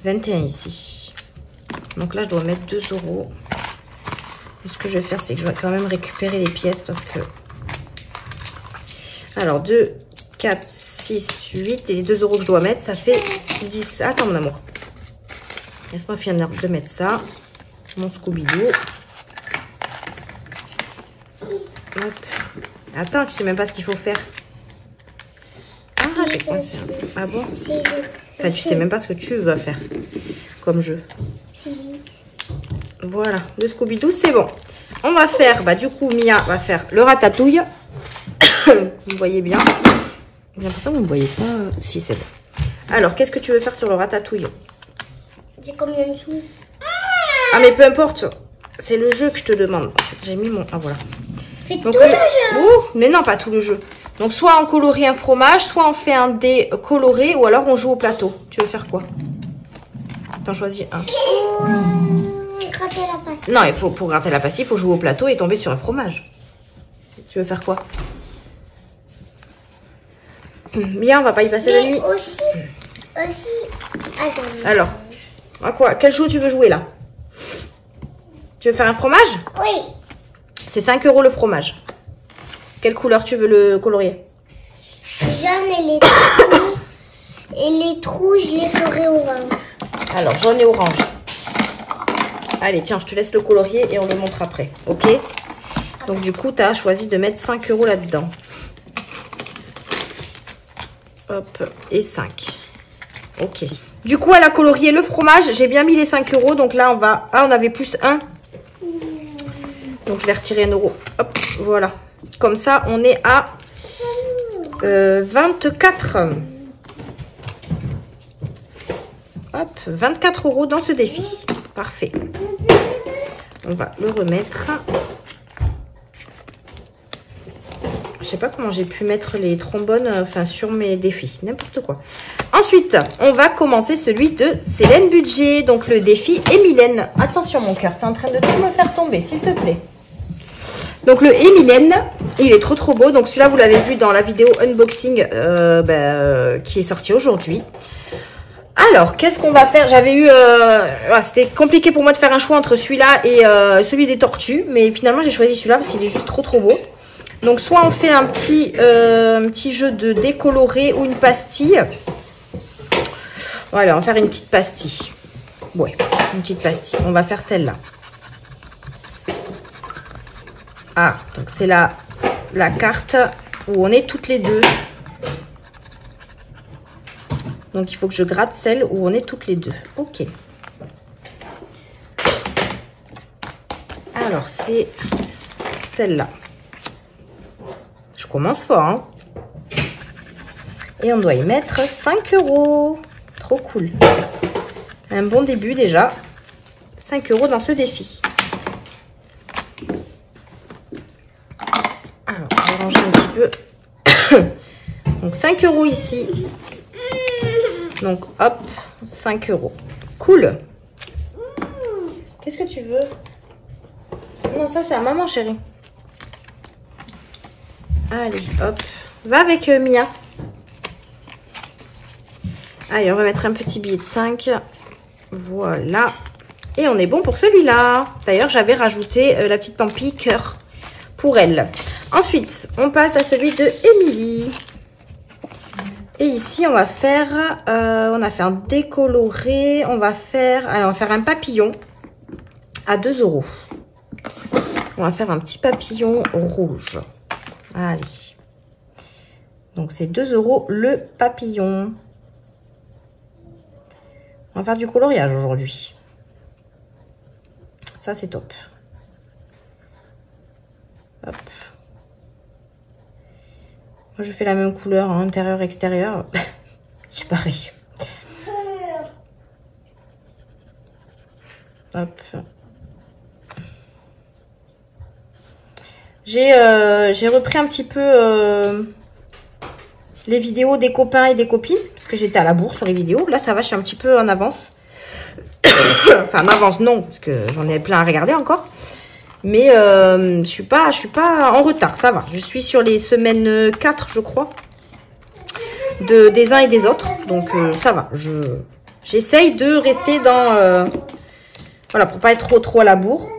Speaker 1: 21 ici. Donc là, je dois mettre 2 €. Ce que je vais faire, c'est que je vais quand même récupérer les pièces parce que... Alors, 2, 4, 6, 8. Et les 2 € que je dois mettre, ça fait 10. Attends, mon amour. Laisse-moi finir de mettre ça. Mon Scooby-Doo. Hop. Attends, tu sais même pas ce qu'il faut faire. Ah, j'ai coincé un peu. Ah bon? Enfin, tu sais même pas ce que tu vas faire comme jeu. Voilà, le Scooby-Doo, c'est bon. On va faire, bah du coup, Mia va faire le ratatouille. Vous voyez bien. J'ai l'impression que vous ne voyez pas. Si, c'est bon. Alors, qu'est-ce que tu veux faire sur le ratatouille?
Speaker 2: J'ai combien de sous?
Speaker 1: Ah, mais peu importe. C'est le jeu que je te demande. En fait, j'ai mis mon... Ah, voilà.
Speaker 2: Fais
Speaker 1: Donc,
Speaker 2: tout le jeu.
Speaker 1: Ouh, mais non, pas tout le jeu. Donc, soit on colorie un fromage, soit on fait un dé coloré, ou alors on joue au plateau. Tu veux faire quoi? T'en choisis un.
Speaker 2: Gratter la pastille.
Speaker 1: Non, il faut, pour gratter la pastille, il faut jouer au plateau et tomber sur un fromage. Tu veux faire quoi? Bien, on va pas y passer la nuit.
Speaker 2: Aussi. Attends.
Speaker 1: Alors, à quoi? Quel jeu tu veux jouer là? Tu veux faire un fromage?
Speaker 2: Oui.
Speaker 1: C'est 5 € le fromage. Quelle couleur tu veux le colorier?
Speaker 2: Jaune et les trous. Et les trous, je les ferai orange.
Speaker 1: Alors, jaune et orange. Allez, tiens, je te laisse le colorier et on le montre après. Ok? Donc, du coup, tu as choisi de mettre 5 € là-dedans. Hop, et 5. Ok. Du coup, elle a colorié le fromage. J'ai bien mis les 5 €. Donc là, on va... Ah, on avait plus 1. Donc, je vais retirer 1 €. Hop, voilà. Comme ça, on est à 24. Hop, 24 € dans ce défi. Parfait. On va le remettre. Je sais pas comment j'ai pu mettre les trombones enfin, sur mes défis. N'importe quoi. Ensuite, on va commencer celui de Célène Budget. Donc, le défi Émilène. Attention, mon cœur. Tu es en train de tout me faire tomber, s'il te plaît. Donc, le Émilène, il est trop beau. Donc, celui-là, vous l'avez vu dans la vidéo unboxing qui est sortie aujourd'hui. Alors, qu'est-ce qu'on va faire? J'avais eu... c'était compliqué pour moi de faire un choix entre celui-là et celui des tortues. Mais finalement, j'ai choisi celui-là parce qu'il est juste trop beau. Donc, soit on fait un petit jeu de décoloré ou une pastille. Voilà, on va faire une petite pastille. Ouais, une petite pastille. On va faire celle-là. Ah, donc c'est la carte où on est toutes les deux. Donc, il faut que je gratte celle où on est toutes les deux. Ok. Alors, c'est celle-là. Je commence fort, hein. Et on doit y mettre 5 €. Trop cool. Un bon début déjà. 5 € dans ce défi. Alors, je vais ranger un petit peu. Donc, 5 € ici. Donc, hop, 5 €. Cool. Qu'est-ce que tu veux? Non, ça c'est à maman, chérie. Allez, hop. Va avec Mia. Allez, on va mettre un petit billet de 5. Voilà. Et on est bon pour celui-là. D'ailleurs, j'avais rajouté la petite pampille cœur pour elle. Ensuite, on passe à celui de Émilie. Et ici, on va faire... on a fait un décoloré. On va faire un papillon à 2 €. On va faire un petit papillon rouge. Allez. Donc, c'est 2 € le papillon. On va faire du coloriage aujourd'hui. Ça, c'est top. Hop. Moi, je fais la même couleur, hein, intérieur, extérieur. C'est pareil. Hop. J'ai repris un petit peu les vidéos des copains et des copines. Parce que j'étais à la bourre sur les vidéos. Là, ça va, je suis un petit peu en avance. Enfin, en avance, non. Parce que j'en ai plein à regarder encore. Mais je suis pas en retard, ça va. Je suis sur les semaines 4, je crois. Des uns et des autres. Donc, ça va. J'essaye de rester dans... voilà, pour pas être trop à la bourre.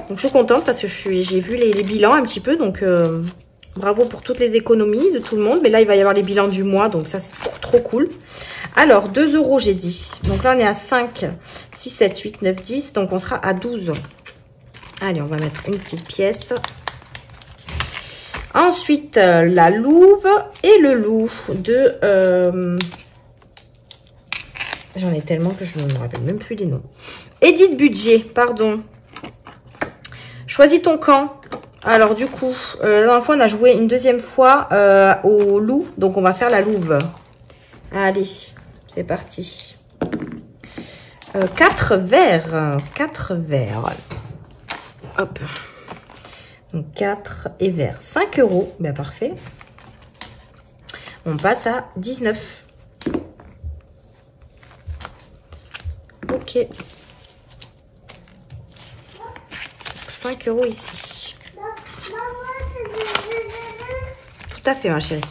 Speaker 1: Donc, je suis contente parce que j'ai vu les bilans un petit peu. Donc, bravo pour toutes les économies de tout le monde. Mais là, il va y avoir les bilans du mois. Donc, ça, c'est trop cool. Alors, 2 €, j'ai dit. Donc là, on est à 5, 6, 7, 8, 9, 10. Donc, on sera à 12. Allez, on va mettre une petite pièce. Ensuite, la louve et le loup de... J'en ai tellement que je ne me rappelle même plus des noms. Edith Budget, pardon. Choisis ton camp. Alors, du coup, la dernière fois, on a joué une deuxième fois au loup. Donc, on va faire la louve. Allez, c'est parti. 4 verres. 4 verres. Hop. Donc, 4 et verres. 5 €. Ben, parfait. On passe à 19. Ok. 5 € ici. Tout à fait, ma chérie.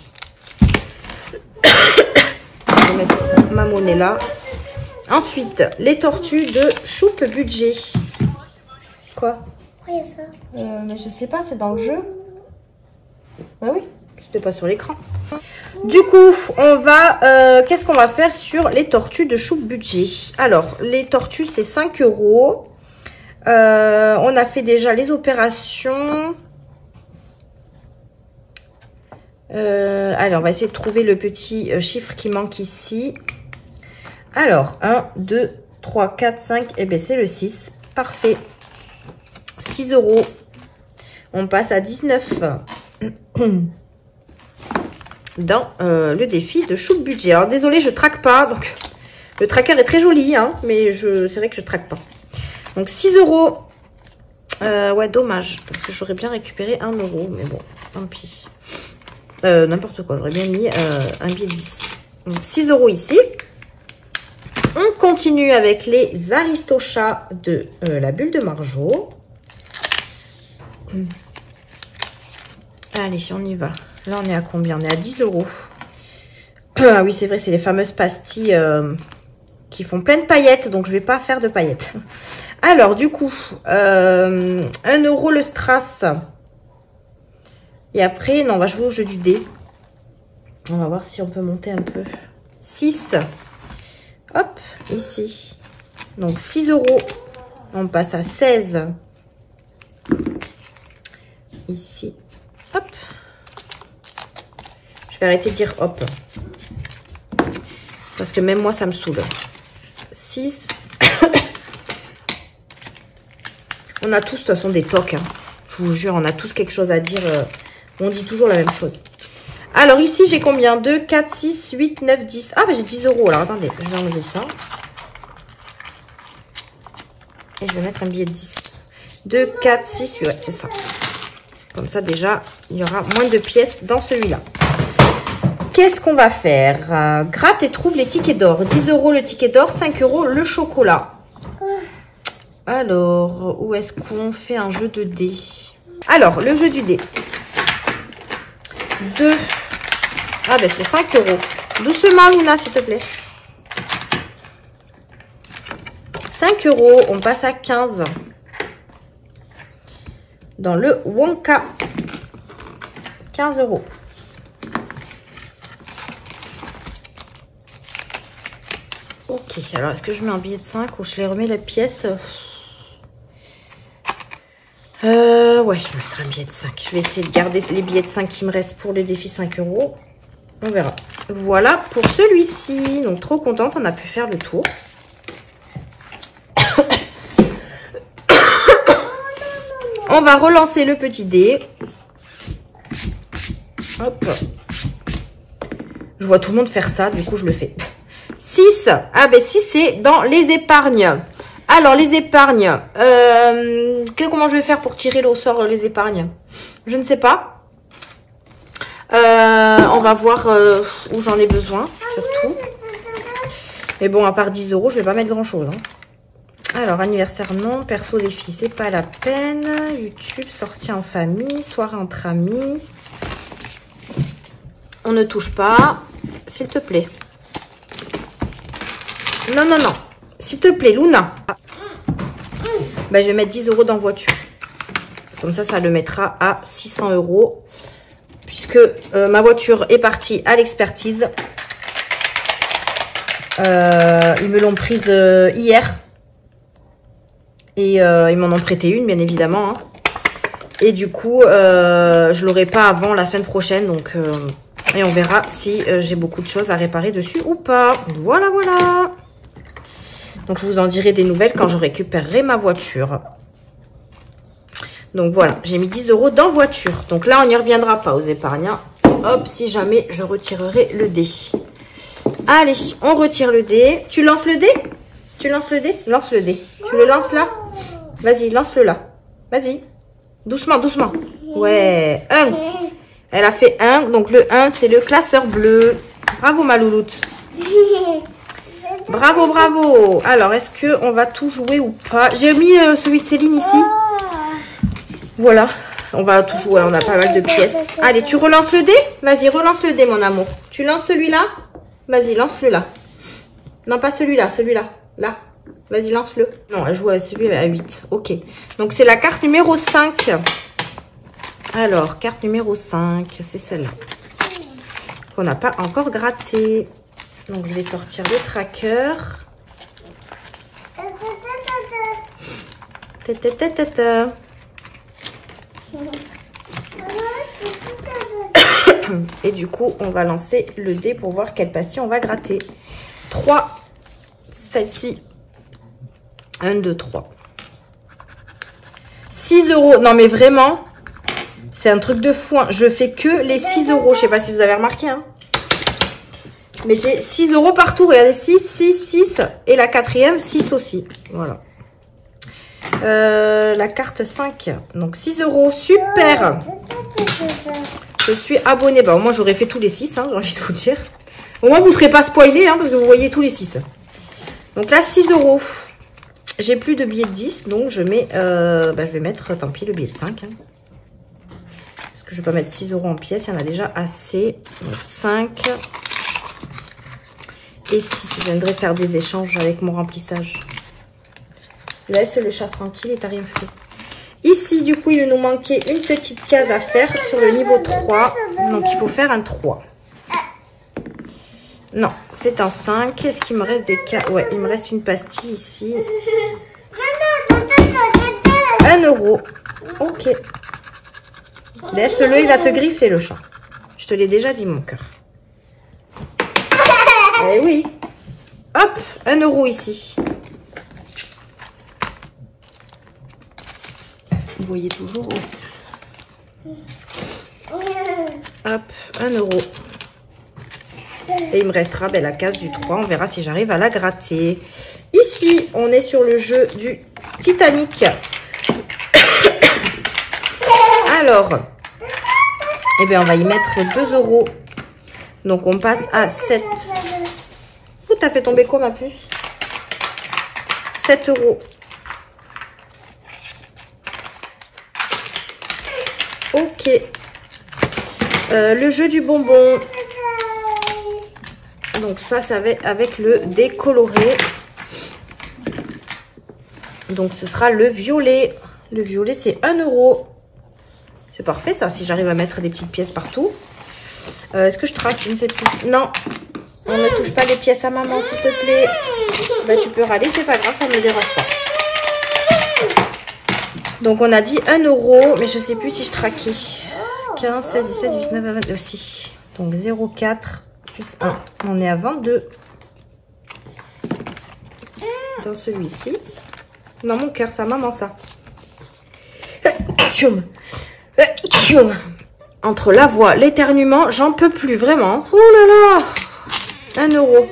Speaker 1: Je vais mettre ma monnaie là. Ensuite, les tortues de Choupe Budget. Quoi?
Speaker 2: Pourquoi il y a ça?
Speaker 1: Mais je sais pas, c'est dans le jeu. Bah oui, c'était pas sur l'écran. Du coup, on va... qu'est-ce qu'on va faire sur les tortues de Choupe Budget? Alors, les tortues, c'est 5 €. On a fait déjà les opérations. Alors, on va essayer de trouver le petit chiffre qui manque ici. Alors, 1, 2, 3, 4, 5. Eh bien, c'est le 6. Parfait. 6 €. On passe à 19. Dans le défi de Choupe Budget. Alors, désolé, je traque pas. Donc, le tracker est très joli, hein, mais c'est vrai que je traque pas. Donc, 6 €. Ouais, dommage. Parce que j'aurais bien récupéré 1 €. Mais bon, tant pis. N'importe quoi. J'aurais bien mis un billet 10. Donc, 6 € ici. On continue avec les Aristochats de la bulle de Marjo. Allez, on y va. Là, on est à combien? On est à 10 €. Ah oui, c'est vrai, c'est les fameuses pastilles qui font plein de paillettes. Donc, je vais pas faire de paillettes. Alors, du coup, 1 € le strass. Et après, non, on va jouer au jeu du dé. On va voir si on peut monter un peu. 6. Hop, ici. Donc, 6 €. On passe à 16. Ici. Hop. Je vais arrêter de dire hop. Parce que même moi, ça me saoule. 6. On a tous, de toute façon, des tocs. Hein. Je vous jure, on a tous quelque chose à dire. On dit toujours la même chose. Alors, ici, j'ai combien? 2, 4, 6, 8, 9, 10. Ah, bah, j'ai 10 €. Alors, attendez, je vais enlever ça. Et je vais mettre un billet de 10. 2, 4, 6, ouais, c'est ça. Comme ça, déjà, il y aura moins de pièces dans celui-là. Qu'est-ce qu'on va faire? Gratte et trouve les tickets d'or. 10 € le ticket d'or, 5 € le chocolat. Alors, où est-ce qu'on fait un jeu de dés? Alors, le jeu du dé. 2. Ah ben c'est 5 euros. Doucement Luna s'il te plaît. 5 euros, on passe à 15. Dans le Wonka. 15 euros. Ok, alors est-ce que je mets un billet de 5 ou je les remets la pièce? Ouais, je vais mettre un billet de 5. Je vais essayer de garder les billets de 5 qui me restent pour le défi 5 euros. On verra. Voilà pour celui-ci. Donc, trop contente, on a pu faire le tour. On va relancer le petit dé. Hop. Je vois tout le monde faire ça, du coup, je le fais. 6. Ah ben 6, c'est dans les épargnes. Alors, les épargnes. Comment je vais faire pour tirer au sort les épargnes? Je ne sais pas. On va voir où j'en ai besoin, surtout. Mais bon, à part 10 euros, je vais pas mettre grand-chose. Hein. Alors, anniversaire, non. Perso, défi, c'est pas la peine. YouTube, sortie en famille. Soirée entre amis. On ne touche pas. S'il te plaît. Non, non, non. S'il te plaît, Luna. Ben, je vais mettre 10 euros dans voiture. Comme ça, ça le mettra à 600 euros. Puisque ma voiture est partie à l'expertise. Ils me l'ont prise hier. Et ils m'en ont prêté une, bien évidemment. Hein. Et du coup, je l'aurai pas avant la semaine prochaine. Donc, et on verra si j'ai beaucoup de choses à réparer dessus ou pas. Voilà, voilà. Donc, je vous en dirai des nouvelles quand je récupérerai ma voiture. Donc, voilà. J'ai mis 10 euros dans voiture. Donc, là, on n'y reviendra pas aux épargnants. Hop, si jamais je retirerai le dé. Allez, on retire le dé. Tu lances le dé? Tu lances le dé? Lance le dé. Tu le lances là? Vas-y, lance-le là. Vas-y. Doucement, doucement. Ouais. 1. Elle a fait 1. Donc, le 1, c'est le classeur bleu. Bravo, ma louloute. Bravo, bravo. Alors, est-ce qu'on va tout jouer ou pas? J'ai mis celui de Céline ici. Voilà. On va tout jouer. On a pas mal de pièces. Allez, tu relances le dé? Vas-y, relance le dé, mon amour. Tu lances celui-là? Vas-y, lance-le là. Non, pas celui-là, celui-là. Là. Vas-y, lance-le. Non, elle joue à celui à 8. Ok. Donc, c'est la carte numéro 5. Alors, carte numéro 5. C'est celle-là. Qu'on n'a pas encore grattée. Donc, je vais sortir le tracker. Et du coup, on va lancer le dé pour voir quelle pastille on va gratter. 3. Celle-ci. 1, 2, 3. 6 euros. Non, mais vraiment, c'est un truc de fou. Hein. Je fais que les 6 euros. Je sais pas si vous avez remarqué. Hein. Mais j'ai 6 euros partout. Regardez, 6, 6, 6. Et la quatrième, 6 aussi. Voilà. La carte 5. Donc 6 euros. Super. Je suis abonnée. Bah, moi, j'aurais fait tous les 6. Hein, j'ai envie de vous dire. Au moins, vous ne serez pas spoilé. Hein, parce que vous voyez tous les 6. Donc là, 6 euros. J'ai plus de billets de 10. Donc, je mets... je vais mettre, tant pis, le billet de 5. Hein. Parce que je ne vais pas mettre 6 euros en pièces. Il y en a déjà assez. Donc, 5. Et 6. Je viendrai faire des échanges avec mon remplissage. Laisse le chat tranquille et t'as rien fait. Ici, du coup, il nous manquait une petite case à faire sur le niveau 3. Donc, il faut faire un 3. Non, c'est un 5. Est-ce qu'il me reste des cas? Ouais, il me reste une pastille ici. 1 euro. Ok. Laisse-le, il va te griffer le chat. Je te l'ai déjà dit, mon cœur. Eh oui. Hop, 1 euro ici. Vous voyez toujours. Hop, 1 euro. Et il me restera la case du 3. On verra si j'arrive à la gratter. Ici, on est sur le jeu du Titanic. Alors, eh bien, on va y mettre 2 euros. Donc, on passe à 7. Où t'as fait tomber quoi, ma puce? 7 euros. Ok. Le jeu du bonbon. Donc ça, ça va avec le décoloré. Donc ce sera le violet. Le violet, c'est 1 €. C'est parfait ça, si j'arrive à mettre des petites pièces partout. Est-ce que je traque? Je ne sais plus. Non, on ne touche pas les pièces à maman, s'il te plaît. Bah, tu peux râler, c'est pas grave, ça ne me dérange pas. Donc on a dit 1 €, mais je sais plus si je traquais. 15, 16, 17, 19, 22 aussi. Donc 0,4 plus 1. On est à 22. Dans celui-ci. Dans mon cœur, ça maman ça. Entre la voix, l'éternuement, j'en peux plus vraiment. Oh là là, 1 €.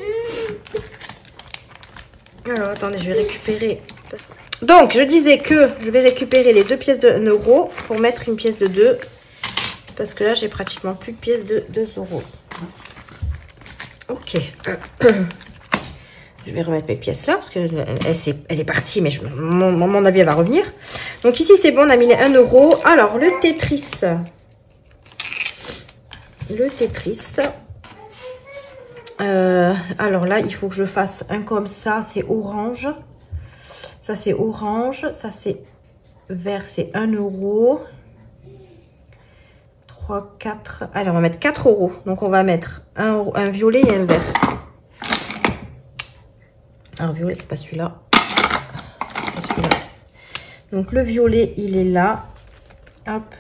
Speaker 1: Alors attendez, je vais récupérer. Donc je disais que je vais récupérer les 2 pièces de 1 € pour mettre une pièce de 2. Parce que là j'ai pratiquement plus de pièces de 2 €. Ok. Je vais remettre mes pièces là, parce qu'elle est partie, mais mon avis, elle va revenir. Donc ici, c'est bon, on a mis les 1 €. Alors, le Tetris. Le Tetris. Alors là, il faut que je fasse un comme ça, c'est orange. Ça, c'est orange. Ça, c'est vert, c'est 1 €. 3, 4. Allez, on va mettre 4 €. Donc, on va mettre un violet et un vert. Alors, violet, c'est pas celui-là. C'est celui-là. Donc, le violet, il est là. Hop.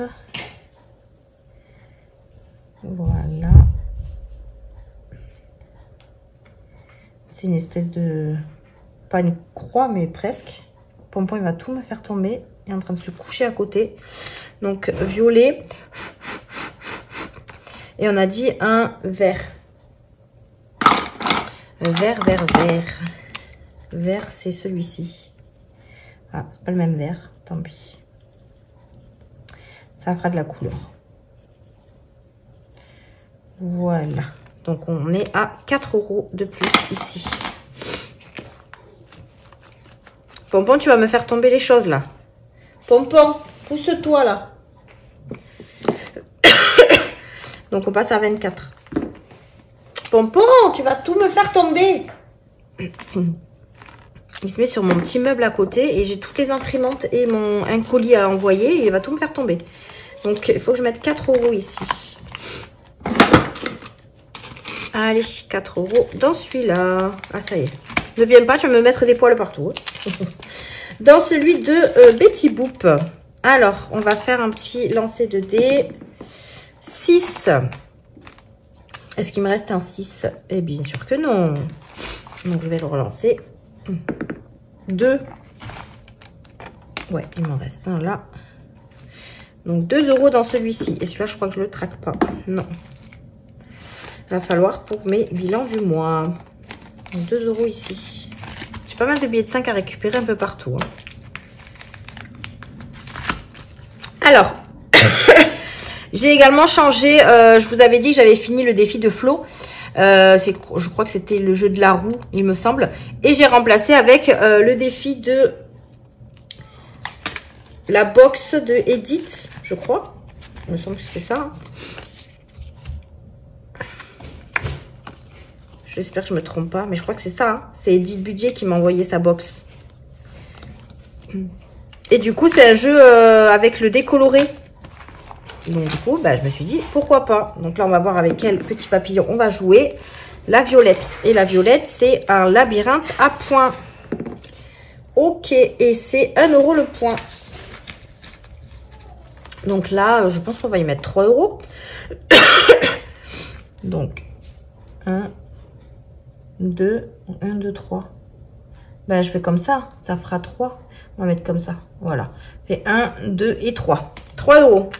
Speaker 1: Voilà. C'est une espèce de... Pas une croix, mais presque. Pompon, il va tout me faire tomber. Il est en train de se coucher à côté. Donc, violet. Et on a dit un vert. Vert, vert, vert. Vert, c'est celui-ci. Ah, c'est pas le même vert, tant pis. Ça fera de la couleur. Voilà. Donc, on est à 4 € de plus ici. Pompon, tu vas me faire tomber les choses, là. Pompon, pousse-toi, là. Donc, on passe à 24. Pompon, tu vas tout me faire tomber. Il se met sur mon petit meuble à côté et j'ai toutes les imprimantes et un colis à envoyer et il va tout me faire tomber. Donc, il faut que je mette 4 € ici. Allez, 4 € dans celui-là. Ah, ça y est. Ne viens pas, tu vas me mettre des poils partout. Dans celui de Betty Boop. Alors, on va faire un petit lancer de dés. 6. Est-ce qu'il me reste un 6? Eh bien sûr que non. Donc, je vais le relancer. 2. Ouais, il m'en reste un là. Donc, 2 € dans celui-ci. Et celui-là, je crois que je le traque pas. Non. Il va falloir pour mes bilans du mois. Donc, 2 € ici. J'ai pas mal de billets de 5 à récupérer un peu partout. Hein. Alors, j'ai également changé. Je vous avais dit que j'avais fini le défi de Flo. Je crois que c'était le jeu de la roue, il me semble. Et j'ai remplacé avec le défi de la box de Edith, je crois. Il me semble que c'est ça. Hein. J'espère que je me trompe pas, mais je crois que c'est ça. Hein. C'est Edith Budget qui m'a envoyé sa box. Et du coup, c'est un jeu avec le décoloré. Donc du coup, bah, je me suis dit, pourquoi pas. Donc là, on va voir avec quel petit papillon on va jouer. La violette. Et la violette, c'est un labyrinthe à points. Ok, et c'est 1 € le point. Donc là, je pense qu'on va y mettre 3 €. Donc, 1, 2, 1, 2, 3. Ben, je fais comme ça, ça fera 3. On va mettre comme ça, voilà. Fait 1, 2 et 3. 3 €.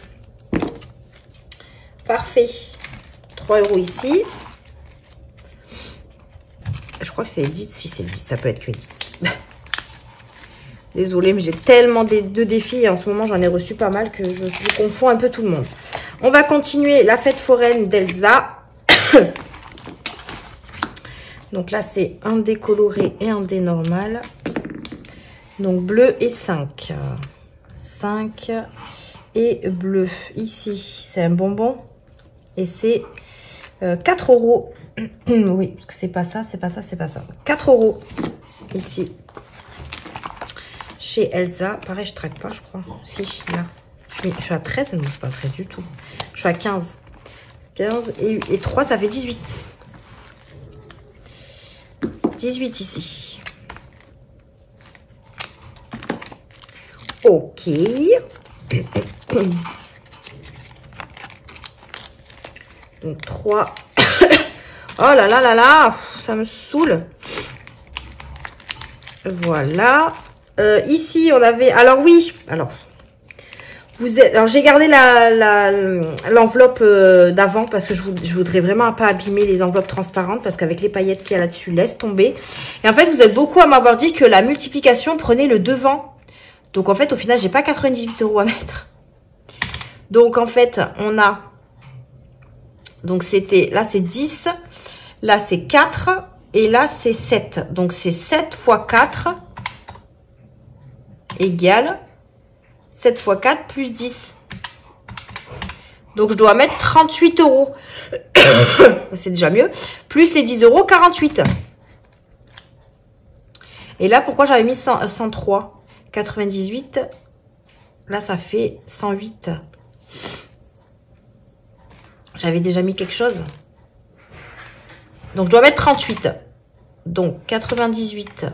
Speaker 1: Parfait. 3 € ici. Je crois que c'est Edith. Si c'est Edith, ça peut être que Edith. Désolée, mais j'ai tellement de défis et en ce moment, j'en ai reçu pas mal que je confonds un peu tout le monde. On va continuer la fête foraine d'Elsa. Donc là, c'est un dé coloré et un dé normal. Donc bleu et 5. 5 et bleu. Ici, c'est un bonbon. Et c'est 4 €. Oui, parce que c'est pas ça, c'est pas ça, c'est pas ça. 4 € ici. Chez Elsa. Pareil, je traque pas, je crois. Si, là. Je suis à 13. Non, je suis pas à 13 du tout. Je suis à 15. 15 et 3, ça fait 18. 18 ici. Ok. Donc 3. Oh là là là là, ça me saoule. Voilà. Ici, on avait... Alors oui, alors... Alors j'ai gardé l'enveloppe d'avant parce que je voudrais vraiment pas abîmer les enveloppes transparentes parce qu'avec les paillettes qu'il y a là-dessus, laisse tomber. Et en fait, vous êtes beaucoup à m'avoir dit que la multiplication prenait le devant. Donc en fait, au final, j'ai pas 98 € à mettre. Donc en fait, on a... Donc c'était... Là, c'est 10. Là, c'est 4. Et là, c'est 7. Donc c'est 7 fois 4 égale... 7 fois 4 plus 10. Donc, je dois mettre 38 €. C'est déjà mieux. Plus les 10 €, 48. Et là, pourquoi j'avais mis 103 98. Là, ça fait 108. J'avais déjà mis quelque chose. Donc, je dois mettre 38. Donc, 98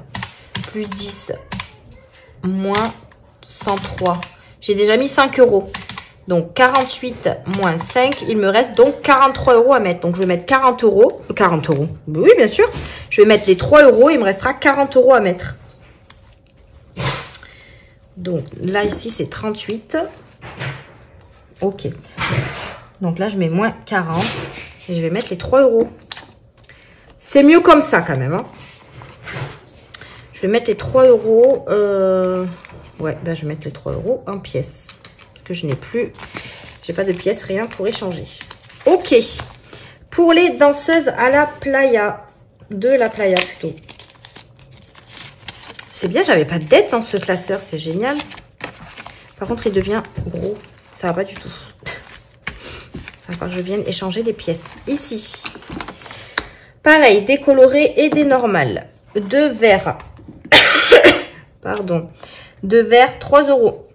Speaker 1: plus 10 moins 103. J'ai déjà mis 5 €. Donc, 48 moins 5. Il me reste donc 43 € à mettre. Donc, je vais mettre 40 €. 40 €. Oui, bien sûr. Je vais mettre les 3 €. Il me restera 40 € à mettre. Donc, là, ici, c'est 38. Ok. Donc, là, je mets moins 40. Et je vais mettre les 3 €. C'est mieux comme ça, quand même. Hein. Je vais mettre les 3 €. Ouais, ben je vais mettre les 3 € en pièces. Parce que je n'ai plus... J'ai pas de pièces, rien pour échanger. Ok. Pour les danseuses à la playa. De la playa, plutôt. C'est bien, j'avais pas de dette dans ce classeur. C'est génial. Par contre, il devient gros. Ça va pas du tout. Il va falloir que je vienne échanger les pièces. Ici. Pareil, des colorés et des normales. 2 verres. Pardon. 2 verres, 3 €.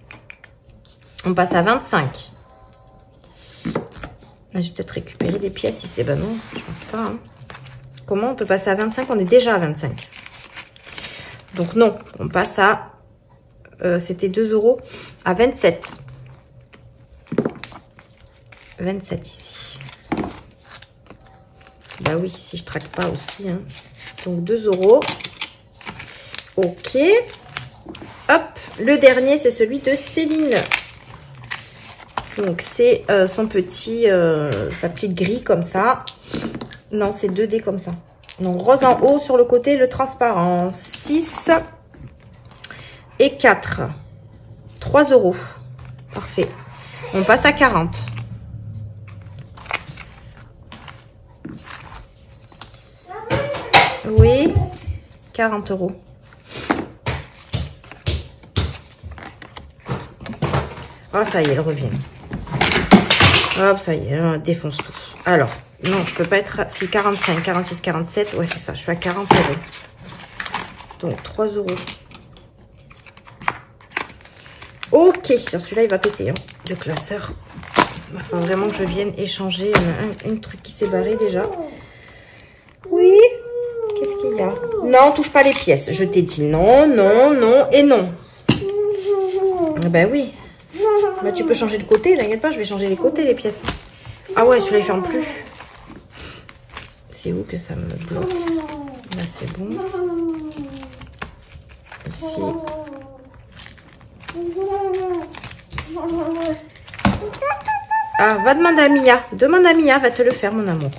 Speaker 1: On passe à 25. Je vais peut-être récupérer des pièces ici. Ben non, je pense pas. Hein. Comment on peut passer à 25? On est déjà à 25. Donc non, on passe à... C'était 2 € à 27. 27 ici. Bah oui, si je traque pas aussi. Hein. Donc 2 €. Ok. Hop, le dernier, c'est celui de Céline. Donc, c'est son petit, sa petite grille comme ça. Non, c'est 2D comme ça. Donc, rose en haut, sur le côté, le transparent. 6 et 4. 3 €. Parfait. On passe à 40. Oui, 40 €. Oh, ça y est, elle revient. Hop, ça y est, elle défonce tout. Alors, non, je peux pas être... Si, 45, 46, 47. Ouais, c'est ça, je suis à 40 €. Donc, 3 €. Ok, celui-là, il va péter, hein, de classeur. Il va falloir vraiment que je vienne échanger un truc qui s'est barré déjà. Oui. Qu'est-ce qu'il y a? Non, touche pas les pièces. Je t'ai dit non, non, non et non. Ben oui. Bah, tu peux changer de côté, t'inquiète pas, je vais changer les côtés, les pièces. Ah ouais, celui-là, il ferme plus. C'est où que ça me bloque? Là, c'est bon. Ici. Ah, va demander à Mia. Demande à Mia, va te le faire, mon amour.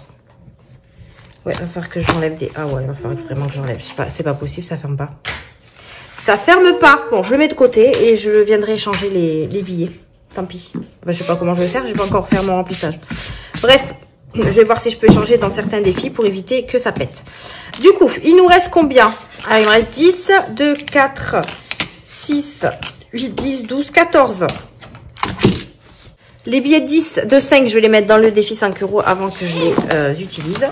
Speaker 1: Ouais, il va falloir que j'enlève des... Ah ouais, il va falloir vraiment que j'enlève. C'est pas possible, ça ferme pas. Ça ferme pas. Bon, je le mets de côté et je viendrai échanger les billets. Tant pis. Enfin, je sais pas comment je vais faire. Je vais pas encore faire mon remplissage. Bref, je vais voir si je peux échanger dans certains défis pour éviter que ça pète. Du coup, il nous reste combien? Ah, il me reste 10, 2, 4, 6, 8, 10, 12, 14. Les billets de 5, je vais les mettre dans le défi 5 € avant que je les utilise.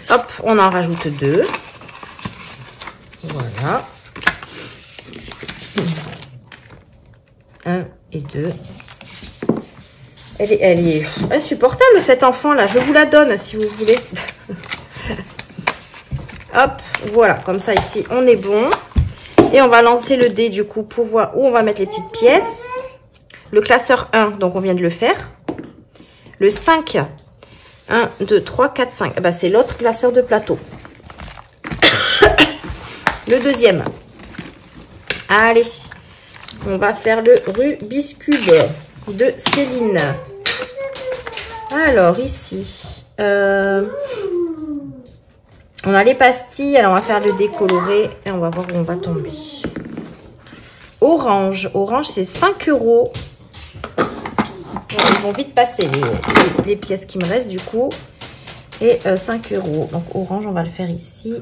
Speaker 1: Hop, on en rajoute 2. Voilà. 1 et 2. Elle est insupportable cette enfant là. Je vous la donne si vous voulez. Hop, voilà. Comme ça ici, on est bon. Et on va lancer le dé du coup pour voir où on va mettre les petites pièces. Le classeur 1, donc on vient de le faire. Le 5, 1, 2, 3, 4, 5. Ben, c'est l'autre classeur de plateau. Le deuxième. Allez, on va faire le Rubik's Cube de Céline. Alors ici, on a les pastilles. Alors on va faire le décoloré et on va voir où on va tomber. Orange. Orange, c'est 5 €. Ils vont vite passer les pièces qui me restent du coup. Et 5 €. Donc orange, on va le faire ici.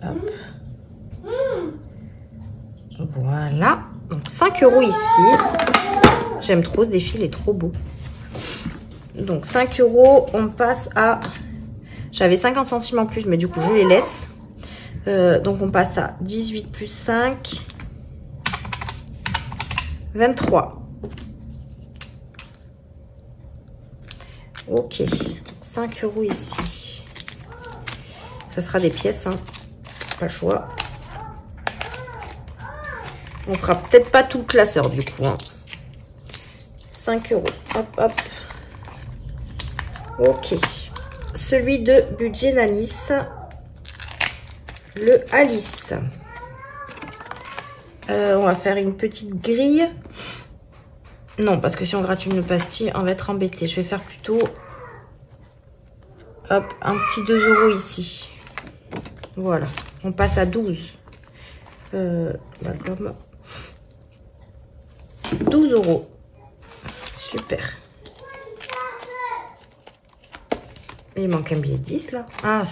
Speaker 1: Hop. Voilà. Donc 5 € ici. J'aime trop ce défi, il est trop beau. Donc 5 €, on passe à... J'avais 50 centimes en plus, mais du coup je les laisse. Donc on passe à 18 plus 5. 23. Ok. 5 € ici. Ça sera des pièces, hein. Pas le choix. On fera peut-être pas tout le classeur du coup, hein. 5 €. Hop, hop. Ok. Celui de budget Nanis. Le Alice. On va faire une petite grille. Non, parce que si on gratine une pastille, on va être embêté. Je vais faire plutôt... Hop, un petit 2 € ici. Voilà. On passe à 12. La gomme. 12 €. Super. Il manque un billet de 10 là. Ah,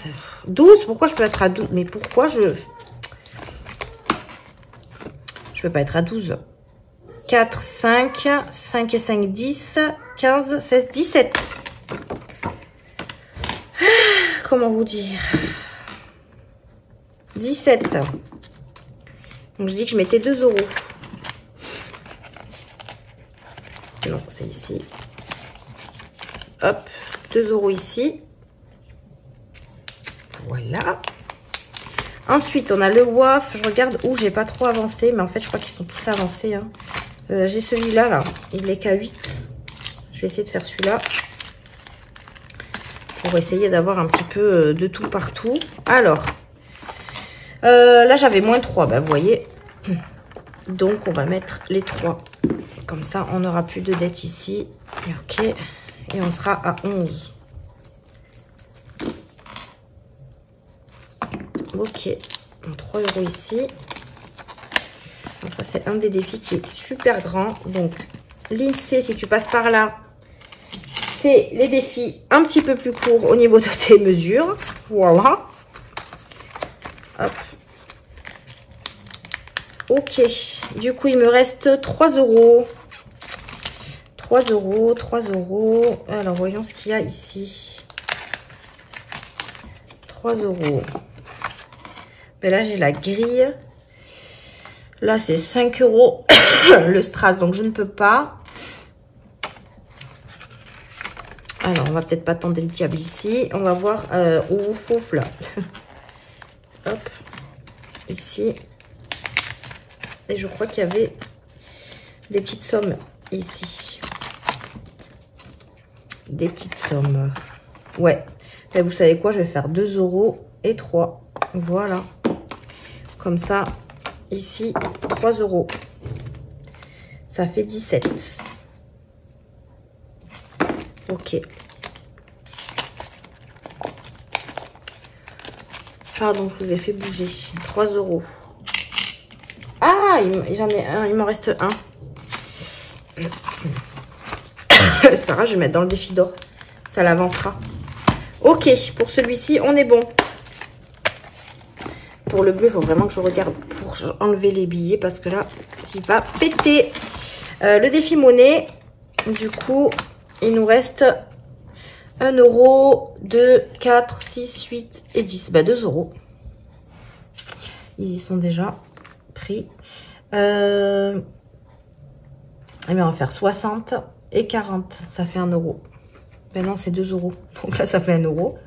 Speaker 1: 12. Pourquoi je peux être à 12? Mais pourquoi je peux pas être à 12? 4, 5. 5 et 5, 10. 15, 16, 17. Comment vous dire? 17. Donc je dis que je mettais 2 €. Non, c'est ici. Hop, 2 € ici. Voilà. Ensuite, on a le WAF. Je regarde où j'ai pas trop avancé, mais en fait, je crois qu'ils sont tous avancés, hein. J'ai celui-là, là. Il est qu'à 8. Je vais essayer de faire celui-là. Pour essayer d'avoir un petit peu de tout partout. Alors, là, j'avais moins 3, bah, vous voyez. Donc, on va mettre les 3. Comme ça, on n'aura plus de dette ici. Ok. Et on sera à 11. Ok. 3 € ici. Donc ça, c'est un des défis qui est super grand. Donc, l'INSEE, si tu passes par là, c'est les défis un petit peu plus courts au niveau de tes mesures. Voilà. Hop. Ok. Du coup, il me reste 3 €. 3 €, 3 €. Alors, voyons ce qu'il y a ici. 3 €. Mais là, j'ai la grille. Là, c'est 5 € le strass, donc je ne peux pas. Alors, on va peut-être pas tenter le diable ici. On va voir où fouf là. Hop. Ici. Et je crois qu'il y avait des petites sommes ici. Des petites sommes. Ouais. Et vous savez quoi? Je vais faire 2 € et 3. Voilà. Comme ça, ici, 3 €. Ça fait 17. Ok. Pardon, je vous ai fait bouger. 3 €. Ah, j'en ai un. Il m'en reste un. C'est pas grave, je vais mettre dans le défi d'or. Ça l'avancera. Ok, pour celui-ci, on est bon. Pour le bleu, il faut vraiment que je regarde pour Alors, je vais enlever les billets parce que là, il va péter. Le défi monnaie, du coup, il nous reste 1 euro, 2, 4, 6, 8 et 10. Bah, 2 euros. Ils y sont déjà pris. Et bien, on va faire 60 et 40. Ça fait 1 euro. Ben non, c'est 2 euros. Donc là, ça fait 1 euro.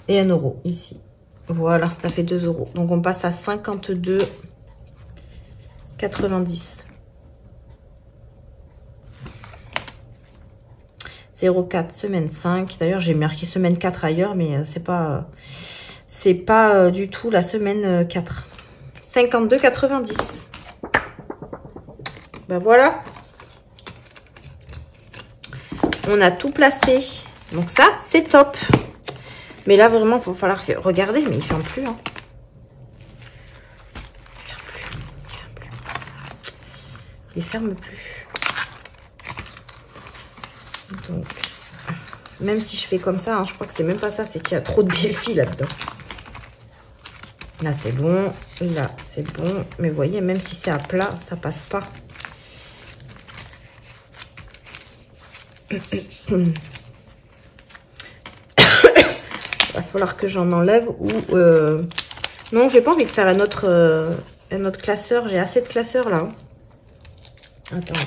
Speaker 1: Et 1 euro ici. Voilà, ça fait 2 euros. Donc, on passe à 52,90. 0,4 semaine 5. D'ailleurs, j'ai marqué semaine 4 ailleurs, mais c'est pas du tout la semaine 4. 52,90. Ben voilà. On a tout placé. Donc ça, c'est top. Mais là, vraiment, il va falloir regarder, mais il ne ferme plus. Hein. Il ferme plus. Donc, même si je fais comme ça, hein, je crois que c'est même pas ça, c'est qu'il y a trop de défis là-dedans. Là, c'est bon. Là, c'est bon. Mais vous voyez, même si c'est à plat, ça passe pas. Il va falloir que j'en enlève ou... Non, j'ai pas envie de faire un autre classeur. J'ai assez de classeurs là. Hein. Attends.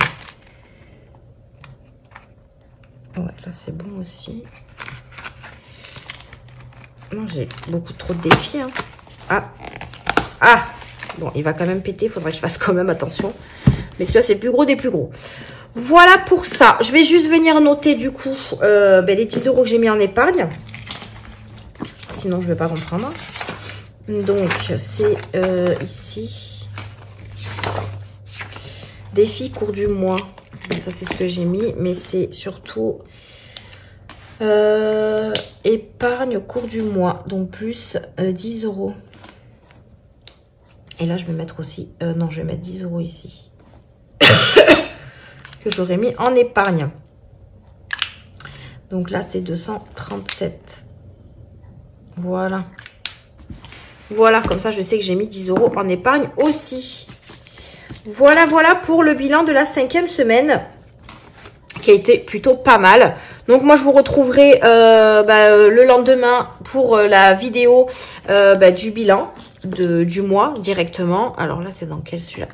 Speaker 1: Ouais, là c'est bon aussi. Non, j'ai beaucoup trop de défis. Hein. Ah. Bon, il va quand même péter. Il faudrait que je fasse quand même attention. Mais celui-là, c'est le plus gros des plus gros. Voilà pour ça. Je vais juste venir noter du coup les 10 euros que j'ai mis en épargne. Sinon, je ne vais pas comprendre. Donc, c'est ici. Défi cours du mois. Ça, c'est ce que j'ai mis. Mais c'est surtout épargne au cours du mois. Donc, plus 10 euros. Et là, je vais mettre aussi... non, je vais mettre 10 euros ici. Que j'aurais mis en épargne. Donc là, c'est 237. Voilà. Voilà, comme ça, je sais que j'ai mis 10 euros en épargne aussi. Voilà, voilà pour le bilan de la 5e semaine. Qui a été plutôt pas mal. Donc moi, je vous retrouverai le lendemain pour la vidéo du bilan du mois directement. Alors là, c'est dans quel celui-là?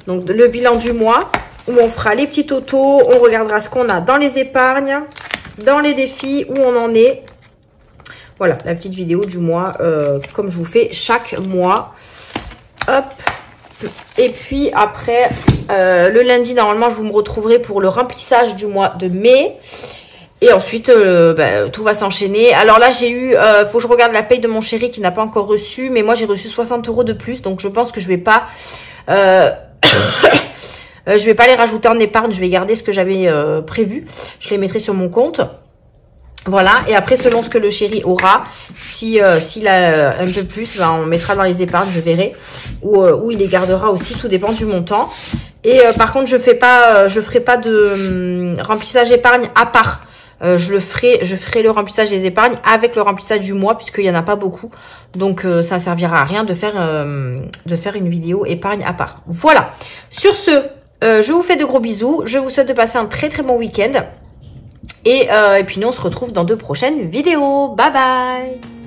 Speaker 1: Donc le bilan du mois. Où on fera les petits totaux, on regardera ce qu'on a dans les épargnes, dans les défis, où on en est. Voilà, la petite vidéo du mois, comme je vous fais chaque mois. Hop. Et puis après, le lundi, normalement, vous me retrouverez pour le remplissage du mois de mai. Et ensuite, tout va s'enchaîner. Alors là, j'ai eu, faut que je regarde la paye de mon chéri qui n'a pas encore reçu. Mais moi, j'ai reçu 60 euros de plus. Donc, je pense que je vais pas... je vais pas les rajouter en épargne, je vais garder ce que j'avais prévu. Je les mettrai sur mon compte. Voilà, et après, selon ce que le chéri aura, s'il a un peu plus, on mettra dans les épargnes, je verrai. Ou il les gardera aussi, tout dépend du montant. Et par contre, je ferai pas de remplissage épargne à part. Je ferai le remplissage des épargnes avec le remplissage du mois, puisqu'il n'y en a pas beaucoup. Donc, ça ne servira à rien de faire une vidéo épargne à part. Voilà, sur ce... je vous fais de gros bisous. Je vous souhaite de passer un très très bon week-end. Et puis nous, on se retrouve dans de prochaines vidéos. Bye bye!